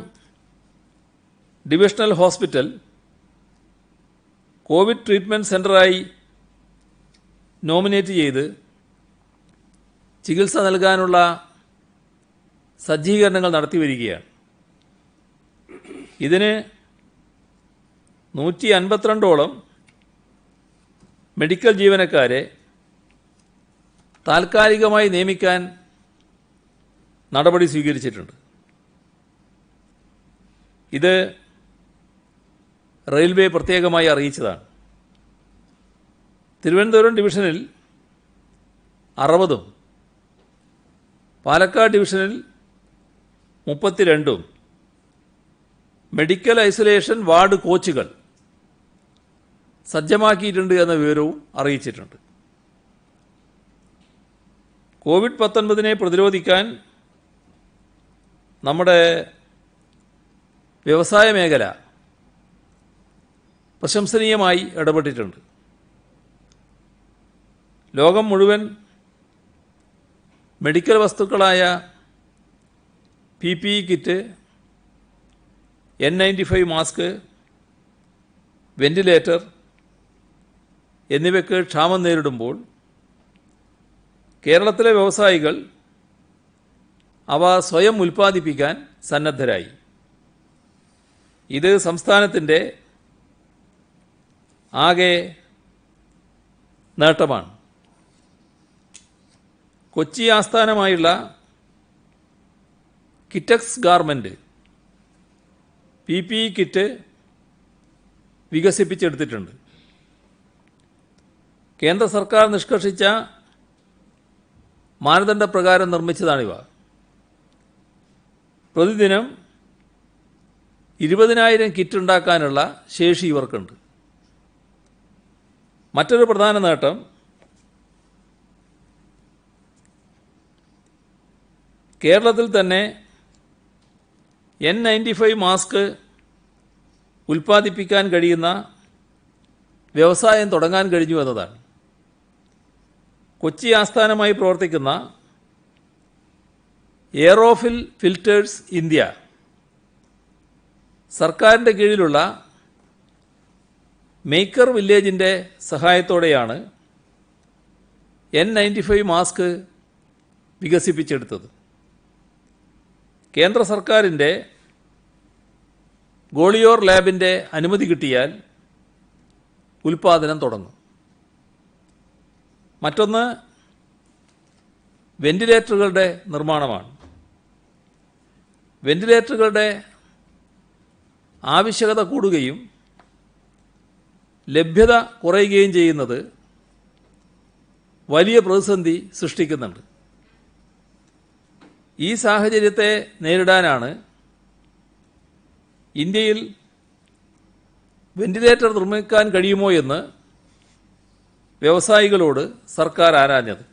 [SPEAKER 1] divisional hospital COVID treatment സെൻ്ററായി നോമിനേറ്റ് ചെയ്ത് ചികിത്സ നൽകാനുള്ള സജ്ജീകരണങ്ങൾ നടത്തി വരികയാണ്. ഇതിന് 152ഓളം മെഡിക്കൽ ജീവനക്കാരെ താൽക്കാലികമായി നിയമിക്കാൻ നടപടി സ്വീകരിച്ചിട്ടുണ്ട്. ഇത് റെയിൽവേ പ്രത്യേകമായി അറിയിച്ചതാണ്. തിരുവനന്തപുരം ഡിവിഷനിൽ 60ഉം പാലക്കാട് ഡിവിഷനിൽ 32ഉം മെഡിക്കൽ ഐസൊലേഷൻ വാർഡ് കോച്ചുകൾ സജ്ജമാക്കിയിട്ടുണ്ട് എന്ന വിവരവും അറിയിച്ചിട്ടുണ്ട്. കോവിഡ്-19 പ്രതിരോധിക്കാൻ നമ്മുടെ വ്യവസായ മേഖല പ്രശംസനീയമായി ഇടപെട്ടിട്ടുണ്ട്. ലോകം മുഴുവൻ മെഡിക്കൽ വസ്തുക്കളായ PPE kit, N95 mask, ventilator എന്നിവയ്ക്ക് ക്ഷാമം നേരിടുമ്പോൾ കേരളത്തിലെ വ്യവസായികൾ അവ സ്വയം ഉൽപ്പാദിപ്പിക്കാൻ സന്നദ്ധരായി. ഇത് സംസ്ഥാനത്തിൻ്റെ ആകെ നേട്ടമാണ്. കൊച്ചി ആസ്ഥാനമായുള്ള കിറ്റക്സ് ഗാർമെൻറ്റ് PPE കിറ്റ് വികസിപ്പിച്ചെടുത്തിട്ടുണ്ട്. കേന്ദ്ര സർക്കാർ നിഷ്കർഷിച്ച മാനദണ്ഡപ്രകാരം നിർമ്മിച്ചതാണിവ. പ്രതിദിനം 20,000 കിറ്റ് ഉണ്ടാക്കാനുള്ള ശേഷി ഇവർക്കുണ്ട്. മറ്റൊരു പ്രധാന നേട്ടം കേരളത്തിൽ തന്നെ N95 മാസ്ക് ഉൽപ്പാദിപ്പിക്കാൻ കഴിയുന്ന വ്യവസായം തുടങ്ങാൻ കഴിഞ്ഞു എന്നതാണ്. കൊച്ചി ആസ്ഥാനമായി പ്രവർത്തിക്കുന്ന എയറോഫിൽ ഫിൽറ്റേഴ്സ് ഇന്ത്യ സർക്കാരിൻ്റെ കീഴിലുള്ള മേക്കർ വില്ലേജിൻ്റെ സഹായത്തോടെയാണ് N95 മാസ്ക് വികസിപ്പിച്ചെടുത്തത്. കേന്ദ്ര സർക്കാരിൻ്റെ ഗോളിയോർ ലാബിൻ്റെ അനുമതി കിട്ടിയാൽ ഉൽപ്പാദനം തുടങ്ങും. മറ്റൊന്ന് വെന്റിലേറ്ററുകളുടെ നിർമ്മാണമാണ്. വെന്റിലേറ്ററുകളുടെ ആവശ്യകത കൂടുകയും ലഭ്യത കുറയുകയും ചെയ്യുന്നത് വലിയ പ്രതിസന്ധി സൃഷ്ടിക്കുന്നുണ്ട്. ഈ സാഹചര്യത്തെ നേരിടാനാണ് ഇന്ത്യയിൽ വെന്റിലേറ്റർ നിർമ്മിക്കാൻ കഴിയുമോ എന്ന് വ്യവസായികളോട് സർക്കാർ ആരാഞ്ഞത്.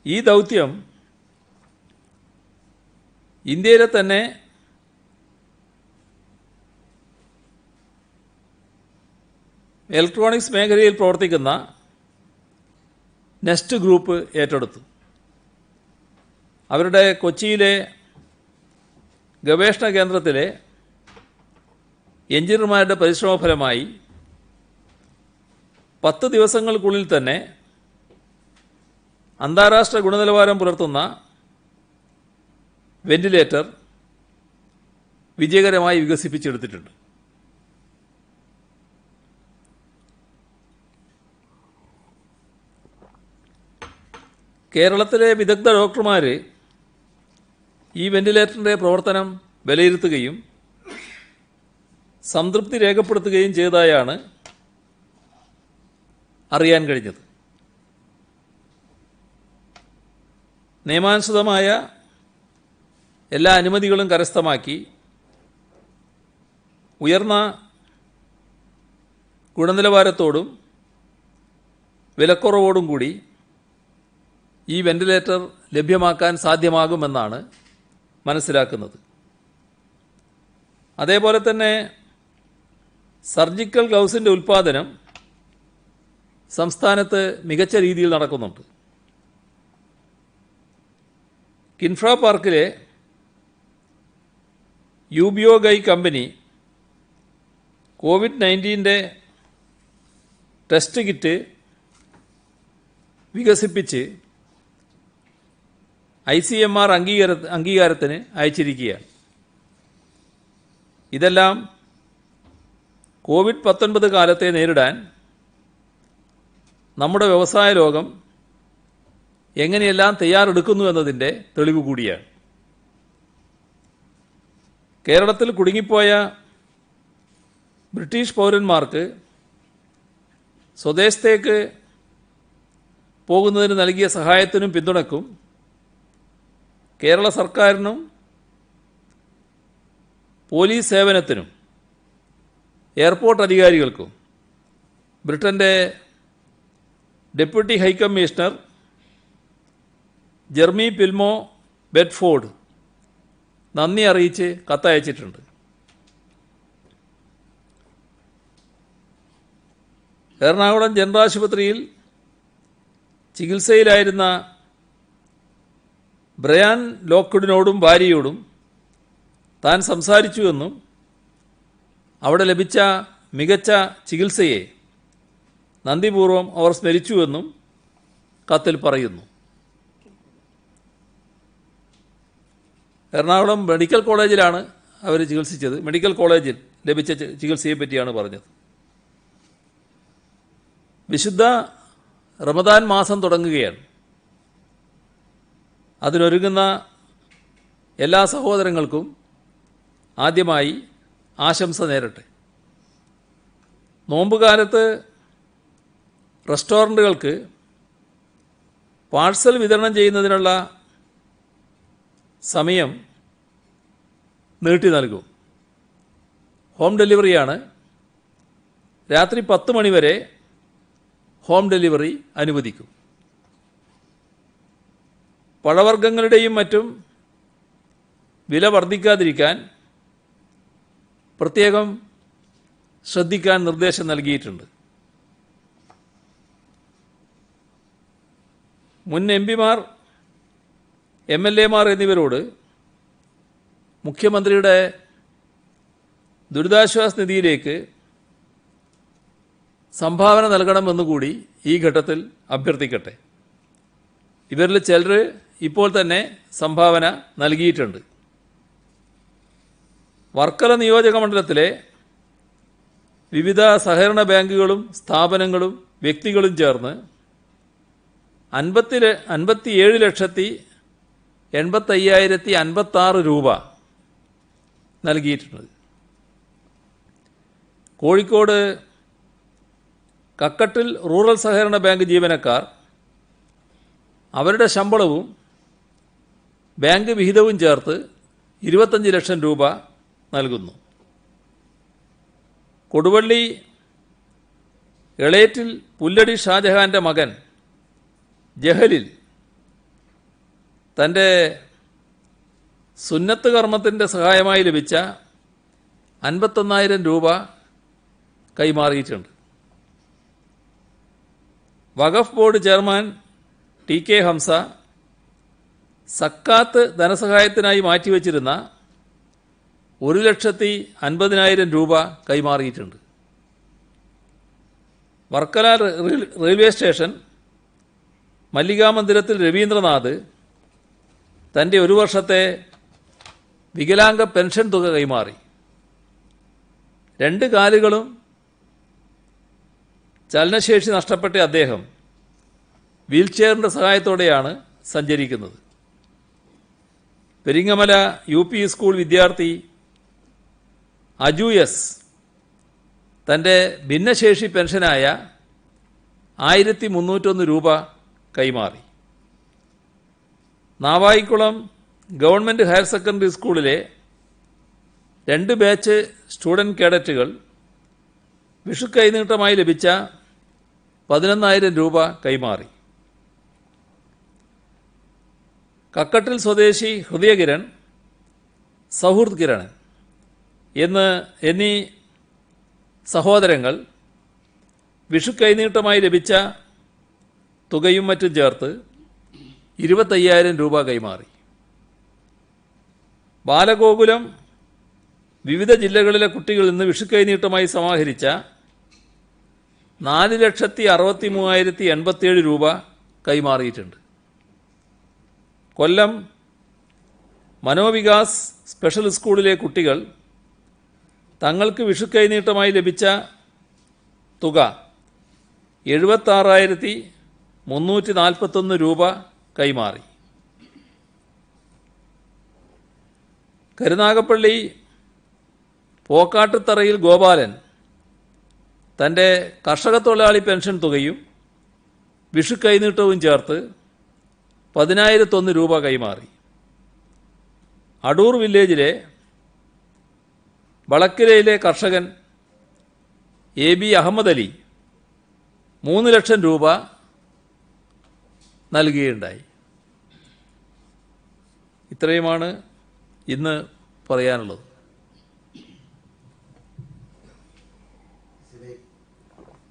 [SPEAKER 1] ഈ ദൗത്യം ഇന്ത്യയിലെ തന്നെ ഇലക്ട്രോണിക്സ് മേഖലയിൽ പ്രവർത്തിക്കുന്ന നെസ്റ്റ് ഗ്രൂപ്പ് ഏറ്റെടുത്തു. അവരുടെ കൊച്ചിയിലെ ഗവേഷണ കേന്ദ്രത്തിലെ എഞ്ചിനീയർമാരുടെ പരിശ്രമഫലമായി 10 ദിവസങ്ങൾക്കുള്ളിൽ തന്നെ അന്താരാഷ്ട്ര ഗുണനിലവാരം പുലർത്തുന്ന വെന്റിലേറ്റർ വിജയകരമായി വികസിപ്പിച്ചെടുത്തിട്ടുണ്ട്. കേരളത്തിലെ വിദഗ്ധ ഡോക്ടർമാർ ഈ വെന്റിലേറ്ററിൻ്റെ പ്രവർത്തനം വിലയിരുത്തുകയും സംതൃപ്തി രേഖപ്പെടുത്തുകയും ചെയ്തതായാണ് അറിയാൻ കഴിഞ്ഞത്. നിയമാനുസൃതമായ എല്ലാ അനുമതികളും കരസ്ഥമാക്കി ഉയർന്ന ഗുണനിലവാരത്തോടും വിലക്കുറവോടും കൂടി ഈ വെന്റിലേറ്റർ ലഭ്യമാക്കാൻ സാധ്യമാകുമെന്നാണ് മനസ്സിലാക്കുന്നത്. അതേപോലെ തന്നെ സർജിക്കൽ ഗ്ലൗസിൻ്റെ ഉൽപ്പാദനം സംസ്ഥാനത്ത് മികച്ച രീതിയിൽ നടക്കുന്നുണ്ട്. കിൻഫ്ര പാർക്കിലെ യൂബിയോഗൈ കമ്പനി COVID-19 ടെസ്റ്റ് കിറ്റ് വികസിപ്പിച്ച് ICMR അംഗീകാരത്തിന് അയച്ചിരിക്കുകയാണ്. ഇതെല്ലാം COVID-19 കാലത്തെ നേരിടാൻ നമ്മുടെ വ്യവസായ ലോകം എങ്ങനെയെല്ലാം തയ്യാറെടുക്കുന്നു എന്നതിൻ്റെ തെളിവ് കൂടിയാണ്. കേരളത്തിൽ കുടുങ്ങിപ്പോയ ബ്രിട്ടീഷ് പൗരന്മാർക്ക് സ്വദേശത്തേക്ക് പോകുന്നതിന് നൽകിയ സഹായത്തിനും പിന്തുണയ്ക്കും കേരള സർക്കാരിനും പോലീസ് സേവനത്തിനും എയർപോർട്ട് അധികാരികൾക്കും ബ്രിട്ടൻ്റെ deputy high commissioner Jeremy Pilmore Bedford നന്ദി അറിയിച്ച് കത്തയച്ചിട്ടുണ്ട്. എറണാകുളം ജനറൽ ആശുപത്രിയിൽ ചികിത്സയിലായിരുന്ന ബ്രയാൻ ലോക്ക്വുഡിനോടും ഭാര്യയോടും താൻ സംസാരിച്ചുവെന്നും അവിടെ ലഭിച്ച മികച്ച ചികിത്സയെ നന്ദിപൂർവ്വം അവർ സ്മരിച്ചുവെന്നും കത്തിൽ പറയുന്നു. എറണാകുളം മെഡിക്കൽ കോളേജിലാണ് അവർ ചികിത്സിച്ചത്. മെഡിക്കൽ കോളേജിൽ ലഭിച്ച ചികിത്സയെ പറ്റിയാണ് പറഞ്ഞത്. വിശുദ്ധ റമദാൻ മാസം തുടങ്ങുകയാണ്. അതിനൊരുങ്ങുന്ന എല്ലാ സഹോദരങ്ങൾക്കും ആദ്യമായി ആശംസ നേരട്ടെ. നോമ്പുകാലത്ത് റെസ്റ്റോറൻറ്റുകൾക്ക് പാഴ്സൽ വിതരണം ചെയ്യുന്നതിനുള്ള സമയം നീട്ടി നൽകും. ഹോം ഡെലിവറിയാണ്. രാത്രി 10 മണി വരെ ഹോം ഡെലിവറി അനുവദിക്കും. പഴവർഗ്ഗങ്ങളുടെയും മറ്റും വില വർദ്ധിക്കാതിരിക്കാൻ പ്രത്യേകം ശ്രദ്ധിക്കാൻ നിർദ്ദേശം നൽകിയിട്ടുണ്ട്. മുൻ എംപിമാർ, MLA മാർ എന്നിവരോട് മുഖ്യമന്ത്രിയുടെ ദുരിതാശ്വാസ നിധിയിലേക്ക് സംഭാവന നൽകണമെന്നുകൂടി ഈ ഘട്ടത്തിൽ അഭ്യർത്ഥിക്കട്ടെ. ഇവരിൽ ചിലർ ഇപ്പോൾ തന്നെ സംഭാവന നൽകിയിട്ടുണ്ട്. വർക്കല നിയോജക മണ്ഡലത്തിലെ വിവിധ സഹകരണ ബാങ്കുകളും സ്ഥാപനങ്ങളും വ്യക്തികളും ചേർന്ന് 57,85,056 രൂപ നൽകിയിട്ടുണ്ട്. കോഴിക്കോട് കക്കട്ടിൽ റൂറൽ സഹകരണ ബാങ്ക് ജീവനക്കാർ അവരുടെ ശമ്പളവും ബാങ്ക് വിഹിതവും ചേർത്ത് 25 ലക്ഷം രൂപ നൽകുന്നു. കൊടുവള്ളി എളേറ്റിൽ പുല്ലടി ഷാജഹാൻ്റെ മകൻ ജഹലിൽ തൻ്റെ സുന്നത്ത് കർമ്മത്തിൻ്റെ സഹായമായി ലഭിച്ച 51,000 രൂപ കൈമാറിയിട്ടുണ്ട്. വഖഫ് ബോർഡ് ചെയർമാൻ TK ഹംസ സക്കാത്ത് ധനസഹായത്തിനായി മാറ്റിവെച്ചിരുന്ന 1,50,000 രൂപ കൈമാറിയിട്ടുണ്ട്. വർക്കല റെയിൽവേ സ്റ്റേഷൻ മല്ലികാമന്ദിരത്തിൽ രവീന്ദ്രനാഥ് തൻ്റെ 1 വർഷത്തെ വികലാംഗ പെൻഷൻ തുക കൈമാറി. 2 കാലുകളും ചലനശേഷി നഷ്ടപ്പെട്ട അദ്ദേഹം വീൽചെയറിൻ്റെ സഹായത്തോടെയാണ് സഞ്ചരിക്കുന്നത്. പെരിങ്ങമല UP സ്കൂൾ വിദ്യാർത്ഥി അജു എസ് തൻ്റെ ഭിന്നശേഷി പെൻഷനായ 1,301 രൂപ കൈമാറി. നാവായിക്കുളം ഗവൺമെൻറ് ഹയർ സെക്കൻഡറി സ്കൂളിലെ 2 ബാച്ച് സ്റ്റുഡൻറ് കേഡറ്റുകൾ വിഷു കൈനീട്ടമായി ലഭിച്ച 11,000 രൂപ കൈമാറി. കക്കട്ടിൽ സ്വദേശി ഹൃദയകിരൺ, സൗഹൃദ് കിരൺ എന്നീ സഹോദരങ്ങൾ വിഷു കൈനീട്ടമായി ലഭിച്ച തുകയും മറ്റും ചേർത്ത് 25,000 രൂപ കൈമാറി. ബാലഗോകുലം വിവിധ ജില്ലകളിലെ കുട്ടികളിൽ നിന്ന് വിഷു കൈനീട്ടമായി സമാഹരിച്ച 4,63,087 രൂപ കൈമാറിയിട്ടുണ്ട്. കൊല്ലം മനോവികാസ് സ്പെഷ്യൽ സ്കൂളിലെ കുട്ടികൾ തങ്ങൾക്ക് വിഷു കൈനീട്ടമായി ലഭിച്ച തുക 76,341 രൂപ കൈമാറി. കരുനാഗപ്പള്ളി പോക്കാട്ടുത്തറയിൽ ഗോപാലൻ തൻ്റെ കർഷക തൊഴിലാളി പെൻഷൻ തുകയും വിഷു കൈനീട്ടവും ചേർത്ത് 10,001 രൂപ കൈമാറി. അടൂർ വില്ലേജിലെ വളക്കിരയിലെ കർഷകൻ AB അഹമ്മദ് അലി 3 ലക്ഷം രൂപ നൽകുകയുണ്ടായി. ഇത്രയുമാണ് ഇന്ന് പറയാനുള്ളത്.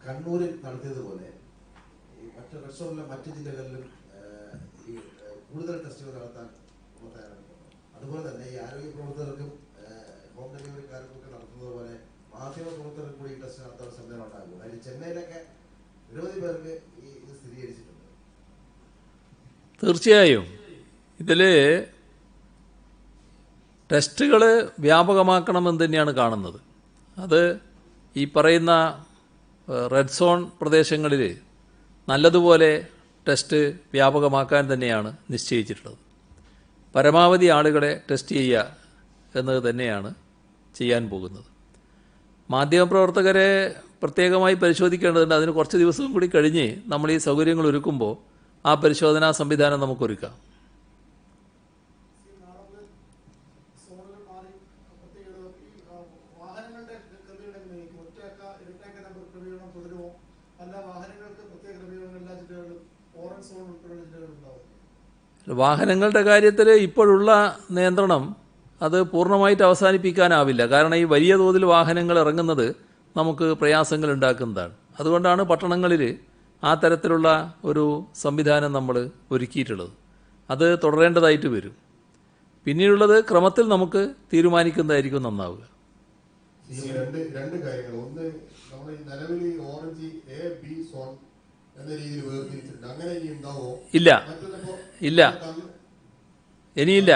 [SPEAKER 2] കണ്ണൂരിൽ നടത്തിയതുപോലെ മറ്റ് റെസ്റ്റോറൻറ്റിലെ മറ്റ് ജില്ലകളിലും ഈ കൂടുതൽ ടെസ്റ്റുകൾ നടത്താൻ നമ്മൾ തയ്യാറെടുക്കുന്നു. അതുപോലെ തന്നെ ഈ ആരോഗ്യ പ്രവർത്തകർക്കും ഹോം ഡെലിവറിക്കാർക്കൊക്കെ നടത്തുന്നത് പോലെ മാധ്യമ പ്രവർത്തകർക്ക് കൂടി ഈ ടെസ്റ്റ് നടത്താൻ സംവിധാനം ഉണ്ടാകും. അതിൽ ചെന്നൈയിലൊക്കെ നിരവധി പേർക്ക് ഇത് സ്ഥിരീകരിച്ചിട്ടുണ്ട്.
[SPEAKER 1] തീർച്ചയായും ഇതിൽ ടെസ്റ്റുകൾ വ്യാപകമാക്കണമെന്ന് തന്നെയാണ് കാണുന്നത്. അത് ഈ പറയുന്ന റെഡ് സോൺ പ്രദേശങ്ങളിൽ നല്ലതുപോലെ ടെസ്റ്റ് വ്യാപകമാക്കാൻ തന്നെയാണ് നിശ്ചയിച്ചിട്ടുള്ളത്. പരമാവധി ആളുകളെ ടെസ്റ്റ് ചെയ്യുക എന്നത് തന്നെയാണ് ചെയ്യാൻ പോകുന്നത്. മാധ്യമപ്രവർത്തകരെ പ്രത്യേകമായി പരിശോധിക്കേണ്ടതുണ്ട്. അതിന് കുറച്ച് ദിവസം കൂടി കഴിഞ്ഞ് നമ്മൾ ഈ സൗകര്യങ്ങൾ ഒരുക്കുമ്പോൾ ആ പരിശോധനാ സംവിധാനം നമുക്കൊരുക്കാം. വാഹനങ്ങളുടെ കാര്യത്തിൽ ഇപ്പോഴുള്ള നിയന്ത്രണം അത് പൂർണ്ണമായിട്ട് അവസാനിപ്പിക്കാനാവില്ല. കാരണം ഈ വലിയ തോതിൽ വാഹനങ്ങൾ ഇറങ്ങുന്നത് നമുക്ക് പ്രയാസങ്ങൾ ഉണ്ടാക്കുന്നതാണ്. അതുകൊണ്ടാണ് പട്ടണങ്ങളിൽ ആ തരത്തിലുള്ള ഒരു സംവിധാനം നമ്മൾ ഒരുക്കിയിട്ടുള്ളത്. അത് തുടരേണ്ടതായിട്ട് വരും. പിന്നീടുള്ളത് ക്രമത്തിൽ നമുക്ക് തീരുമാനിക്കുന്നതായിരിക്കും നന്നാവുക.
[SPEAKER 3] രണ്ട് കാര്യങ്ങൾ. ഒന്ന്, നമ്മൾ നിലവിൽ ഓറഞ്ച് എ ബി സോൺ എന്ന രീതിയിൽ വേർതിരിച്ചിട്ടുണ്ട്. അങ്ങനെ ഇനി ഉണ്ടാവോ?
[SPEAKER 1] ഇല്ല, ഇല്ല, ഇനിയില്ല.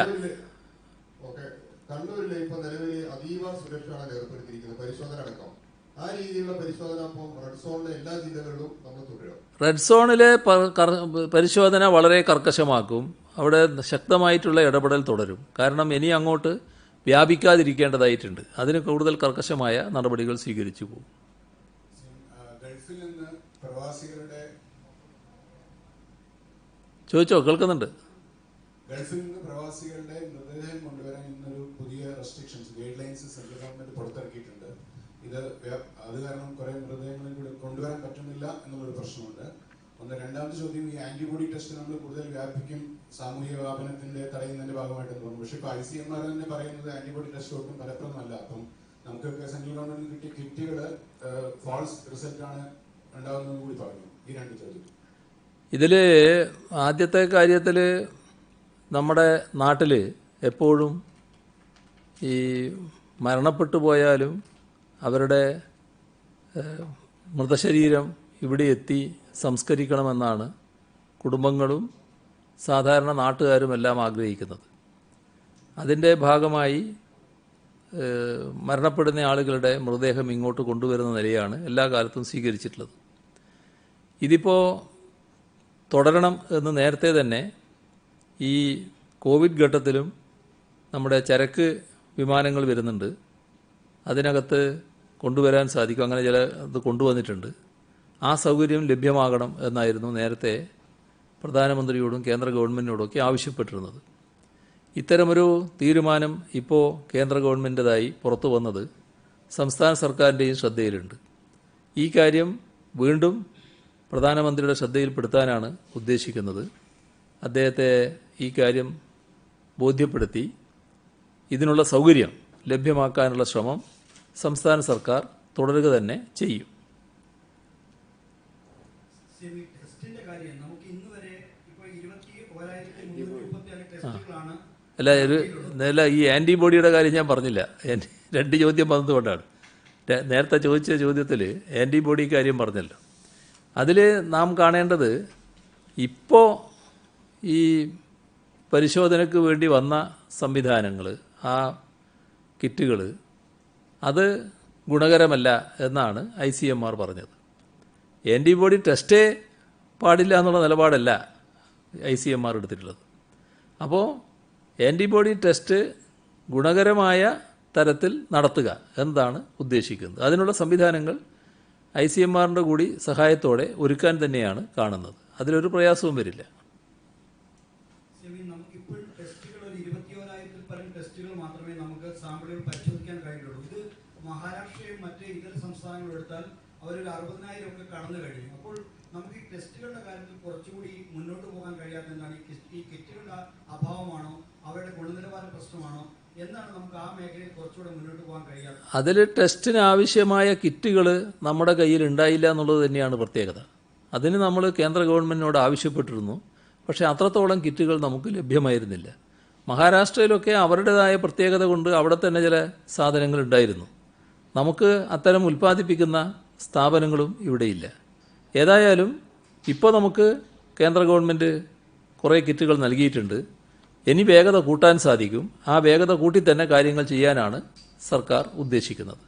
[SPEAKER 3] ഓക്കെ, കണ്ണൂരിൽ ഇപ്പൊ നിലവിൽ അതീവ സുരക്ഷയാണ് ഏർപ്പെടുത്തിയിരിക്കുന്നത്, പരിശോധന അടക്കം. ആ രീതിയിലുള്ള പരിശോധന അപ്പം റെഡ് സോണിലെ എല്ലാ ജില്ലകളിലും നമ്മൾ തുടരും.
[SPEAKER 1] റെഡ് സോണിലെ പരിശോധന വളരെ കർക്കശമാക്കും. അവിടെ ശക്തമായിട്ടുള്ള ഇടപെടൽ തുടരും. കാരണം ഇനി അങ്ങോട്ട് വ്യാപിക്കാതിരിക്കേണ്ടതായിട്ടുണ്ട്. അതിന് കൂടുതൽ കർക്കശമായ നടപടികൾ സ്വീകരിച്ചു പോകും.
[SPEAKER 4] ഗൾഫിൽ നിന്ന് പ്രവാസികളുടെ
[SPEAKER 1] ചോദിച്ചോ, കേൾക്കുന്നുണ്ട്.
[SPEAKER 4] ഗൾഫിൽ നിന്ന് പ്രവാസികളുടെ മൃതദേഹം കൊണ്ടുവരാൻ ഇന്നൊരു പുതിയ restrictions guide lines central government പുറത്തിറക്കിയിട്ടുണ്ട്. അത് കാരണം കുറെ മൃതദേഹങ്ങളിൽ കൂടെ കൊണ്ടുവരാൻ പറ്റുന്നില്ല എന്നുള്ളൊരു പ്രശ്നമുണ്ട്. ഒന്ന്. രണ്ടാമത്തെ ചോദ്യം, ഈ ആന്റിബോഡി ടെസ്റ്റ് നമ്മൾ കൂടുതൽ വ്യാപിക്കും സാമൂഹിക വ്യാപനത്തിന്റെ തടയുന്നതിന്റെ ഭാഗമായിട്ടെന്ന് തോന്നുന്നു. പക്ഷെ ഇപ്പോൾ ICMR തന്നെ പറയുന്നത് ആന്റിബോഡി ടെസ്റ്റ് ഒട്ടും ഫലപ്രദമല്ല. അപ്പം നമുക്കൊക്കെ സെൻട്രൽ ഗവൺമെന്റിന് കിട്ടിയ കിറ്റുകൾ ഫാൾസ് റിസൾട്ട് ആണ് ഉണ്ടാകുന്നതെന്ന് കൂടി പറഞ്ഞു. ഈ രണ്ട് ചോദ്യം.
[SPEAKER 1] ഇതിൽ ആദ്യത്തെ കാര്യത്തിൽ നമ്മുടെ നാട്ടിൽ എപ്പോഴും ഈ മരണപ്പെട്ടു പോയാലും അവരുടെ മൃതശരീരം ഇവിടെ എത്തി സംസ്കരിക്കണമെന്നാണ് കുടുംബങ്ങളും സാധാരണ നാട്ടുകാരും എല്ലാം ആഗ്രഹിക്കുന്നത്. അതിൻ്റെ ഭാഗമായി മരണപ്പെടുന്ന ആളുകളുടെ മൃതദേഹം ഇങ്ങോട്ട് കൊണ്ടുവരുന്ന നിലയാണ് എല്ലാ കാലത്തും സ്വീകരിച്ചിട്ടുള്ളത്. ഇതിപ്പോൾ തുടരണം എന്ന് നേരത്തെ തന്നെ ഈ കോവിഡ് ഘട്ടത്തിലും നമ്മുടെ ചരക്ക് വിമാനങ്ങൾ വരുന്നുണ്ട്. അതിനകത്ത് കൊണ്ടുവരാൻ സാധിക്കും. അങ്ങനെ ചില ഇത് കൊണ്ടുവന്നിട്ടുണ്ട്. ആ സൗകര്യം ലഭ്യമാകണം എന്നായിരുന്നു നേരത്തെ പ്രധാനമന്ത്രിയോടും കേന്ദ്ര ഗവൺമെൻറ്റിനോടൊക്കെ ആവശ്യപ്പെട്ടിരുന്നത്. ഇത്തരമൊരു തീരുമാനം ഇപ്പോൾ കേന്ദ്ര ഗവൺമെൻറ്റേതായി പുറത്തു വന്നത് സംസ്ഥാന സർക്കാരിൻ്റെയും ശ്രദ്ധയിലുണ്ട്. ഈ കാര്യം വീണ്ടും പ്രധാനമന്ത്രിയുടെ ശ്രദ്ധയിൽപ്പെടുത്താനാണ് ഉദ്ദേശിക്കുന്നത്. അദ്ദേഹത്തെ ഈ കാര്യം ബോധ്യപ്പെടുത്തി ഇതിനുള്ള സൗകര്യം ലഭ്യമാക്കാനുള്ള ശ്രമം സംസ്ഥാന സർക്കാർ തുടരുക തന്നെ ചെയ്യും. അല്ല ഈ ആൻറ്റിബോഡിയുടെ കാര്യം ഞാൻ പറഞ്ഞില്ല. രണ്ട് ചോദ്യം വന്നതുകൊണ്ടാണ്. നേരത്തെ ചോദിച്ച ചോദ്യത്തിൽ ആൻറ്റിബോഡി കാര്യം പറഞ്ഞല്ലോ. അതിൽ നാം കാണേണ്ടത് ഇപ്പോൾ ഈ പരിശോധനയ്ക്ക് വേണ്ടി വന്ന സംവിധാനങ്ങൾ, ആ കിറ്റുകൾ, അത് ഗുണകരമല്ല എന്നാണ് ICMR പറഞ്ഞത്. ആൻറ്റിബോഡി ടെസ്റ്റേ പാടില്ല എന്നുള്ള നിലപാടല്ല ICMR എടുത്തിട്ടുള്ളത്. അപ്പോൾ ആൻറ്റിബോഡി ടെസ്റ്റ് ഗുണകരമായ തരത്തിൽ നടത്തുക എന്നതാണ് ഉദ്ദേശിക്കുന്നത്. അതിനുള്ള സംവിധാനങ്ങൾ ICMRൻ്റെ കൂടി സഹായത്തോടെ ഒരുക്കാൻ തന്നെയാണ് കാണുന്നത്. അതിലൊരു പ്രയാസവും വരില്ല.
[SPEAKER 5] മഹാരാഷ്ട്രയും മറ്റ് ഇതര സംസ്ഥാനങ്ങളും എടുത്താൽ അവരൊരു 60,000 ഒക്കെ കടന്നു കഴിഞ്ഞു. അപ്പോൾ നമുക്ക് ഈ ടെസ്റ്റുകളുടെ കാര്യത്തിൽ കുറച്ചുകൂടി മുന്നോട്ട് പോകാൻ കഴിയാത്തതാണ്. ഈ കിറ്റുകളുടെ അഭാവമാണോ, അവരുടെ ഗുണനിലവാര പ്രശ്നമാണോ, എന്താണ് നമുക്ക് ആ മേഖലയിൽ കുറച്ചുകൂടെ മുന്നോട്ട് പോകാൻ കഴിയാത്തത്?
[SPEAKER 1] അതിൽ ടെസ്റ്റിന് ആവശ്യമായ കിറ്റുകൾ നമ്മുടെ കയ്യിൽ ഉണ്ടായില്ല എന്നുള്ളത് തന്നെയാണ് പ്രത്യേകത. അതിന് നമ്മൾ കേന്ദ്ര ഗവൺമെൻറ്റിനോട് ആവശ്യപ്പെട്ടിരുന്നു. പക്ഷേ അത്രത്തോളം കിറ്റുകൾ നമുക്ക് ലഭ്യമായിരുന്നില്ല. മഹാരാഷ്ട്രയിലൊക്കെ അവരുടേതായ പ്രത്യേകത കൊണ്ട് അവിടെ തന്നെ ചില സാധനങ്ങൾ ഉണ്ടായിരുന്നു. നമുക്ക് അത്തരം ഉൽപ്പാദിപ്പിക്കുന്ന സ്ഥാപനങ്ങളും ഇവിടെയില്ല. ഏതായാലും ഇപ്പോൾ നമുക്ക് കേന്ദ്ര ഗവൺമെൻറ് കുറേ കിറ്റുകൾ നൽകിയിട്ടുണ്ട്. ഇനി വേഗത കൂട്ടാൻ സാധിക്കും. ആ വേഗത കൂട്ടി തന്നെ കാര്യങ്ങൾ ചെയ്യാനാണ് സർക്കാർ ഉദ്ദേശിക്കുന്നത്.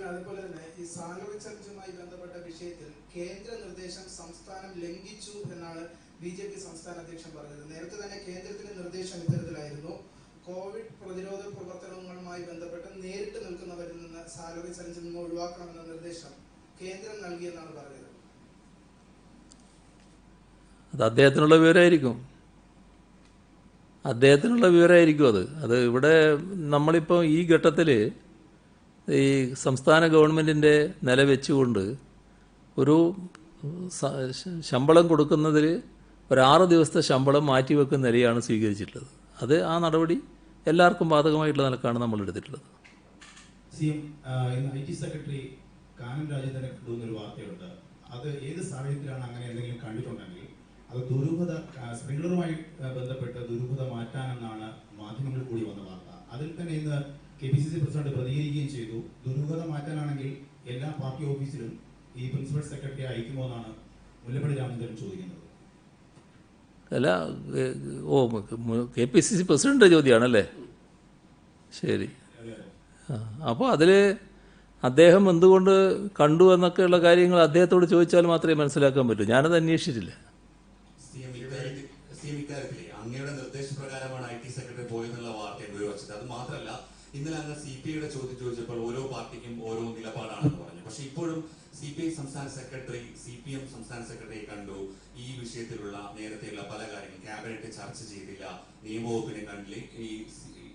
[SPEAKER 6] അതുപോലെ തന്നെ ഈ സാലറി ചലഞ്ചുമായി ബന്ധപ്പെട്ട വിഷയത്തിൽ കേന്ദ്ര നിർദ്ദേശം സംസ്ഥാനം ലംഘിച്ചു എന്നാണ് BJP സംസ്ഥാന അധ്യക്ഷൻ പറഞ്ഞത്. നേരത്തെ തന്നെ കേന്ദ്രത്തിന്റെ നിർദ്ദേശം ഇത്തരത്തിലായിരുന്നു: കോവിഡ് പ്രതിരോധ പ്രവർത്തനങ്ങളുമായി ബന്ധപ്പെട്ട് നേരിട്ട് നിൽക്കുന്നവരിൽ നിന്ന് സാലറി ചലഞ്ചിൽ നിന്ന് ഒഴിവാക്കണമെന്ന നിർദ്ദേശം കേന്ദ്രം നൽകിയെന്നാണ് പറഞ്ഞത്.
[SPEAKER 1] അത് അദ്ദേഹത്തിനുള്ള വിവരമായിരിക്കും. അത് ഇവിടെ നമ്മളിപ്പോൾ ഈ ഘട്ടത്തിൽ ഈ സംസ്ഥാന ഗവൺമെൻറ്റിൻ്റെ നില വെച്ചുകൊണ്ട് ഒരു ശമ്പളം കൊടുക്കുന്നതിൽ ഒരു 6 ദിവസത്തെ ശമ്പളം മാറ്റിവെക്കുന്ന നിലയാണ് സ്വീകരിച്ചിട്ടുള്ളത്. അത് ആ നടപടി എല്ലാവർക്കും ബാധകമായിട്ടുള്ള നിലക്കാണ് നമ്മൾ എടുത്തിട്ടുള്ളത്.
[SPEAKER 7] ഇന്ന് IT സെക്രട്ടറി കാനം രാജേന്ദ്രനെ കൊണ്ടുവന്നൊരു വാർത്തയുണ്ട്. അത് ഏത് സാഹചര്യത്തിലാണ് അങ്ങനെ എന്തെങ്കിലും കണ്ടിട്ടുണ്ടെങ്കിൽ അത് ദുരൂഹത, സ്പ്രിംഗ്ലറുമായി ബന്ധപ്പെട്ട് ദുരൂഹത മാറ്റാനെന്നാണ് മാധ്യമങ്ങളിൽ കൂടി വന്ന വാർത്ത. അതിൽ തന്നെ ഇന്ന് KPCC പ്രസിഡന്റ് പ്രതികരിക്കുകയും ചെയ്തു. ദുരൂഹത മാറ്റാനാണെങ്കിൽ എല്ലാ പാർട്ടി ഓഫീസിലും ഈ പ്രിൻസിപ്പൽ സെക്രട്ടറിയെ അയക്കുമോ എന്നാണ് മുല്ലപ്പള്ളി രാമചന്ദ്രൻ ചോദിക്കുന്നത്.
[SPEAKER 1] അല്ല, KPCC പ്രസിഡന്റ് ചോദ്യമാണല്ലേ? ശരി. അപ്പോൾ അതിൽ അദ്ദേഹം എന്തുകൊണ്ട് കണ്ടു എന്നൊക്കെയുള്ള കാര്യങ്ങൾ അദ്ദേഹത്തോട് ചോദിച്ചാൽ മാത്രമേ മനസ്സിലാക്കാൻ പറ്റൂ. ഞാനത് അന്വേഷിച്ചിട്ടില്ല.
[SPEAKER 8] ഇക്കാര്യത്തിലെ അങ്ങയുടെ നിർദ്ദേശപ്രകാരമാണ് IT സെക്രട്ടറി പോയെന്നുള്ള വാർത്തയാണ് ഉയർച്ചത്. അത് മാത്രമല്ല, ഇന്നലെ അങ്ങ് CPIയുടെ ചോദ്യം ചോദിച്ചപ്പോൾ ഓരോ പാർട്ടിക്കും ഓരോ നിലപാടാണെന്ന് പറഞ്ഞു. പക്ഷെ ഇപ്പോഴും CPI സംസ്ഥാന സെക്രട്ടറി CPM സംസ്ഥാന സെക്രട്ടറിയെ കണ്ടു. ഈ വിഷയത്തിലുള്ള നേരത്തെയുള്ള പല കാര്യങ്ങളും ക്യാബിനറ്റ് ചർച്ച ചെയ്തില്ല, നിയമവകുപ്പിനെ കണ്ടില്ല, ഈ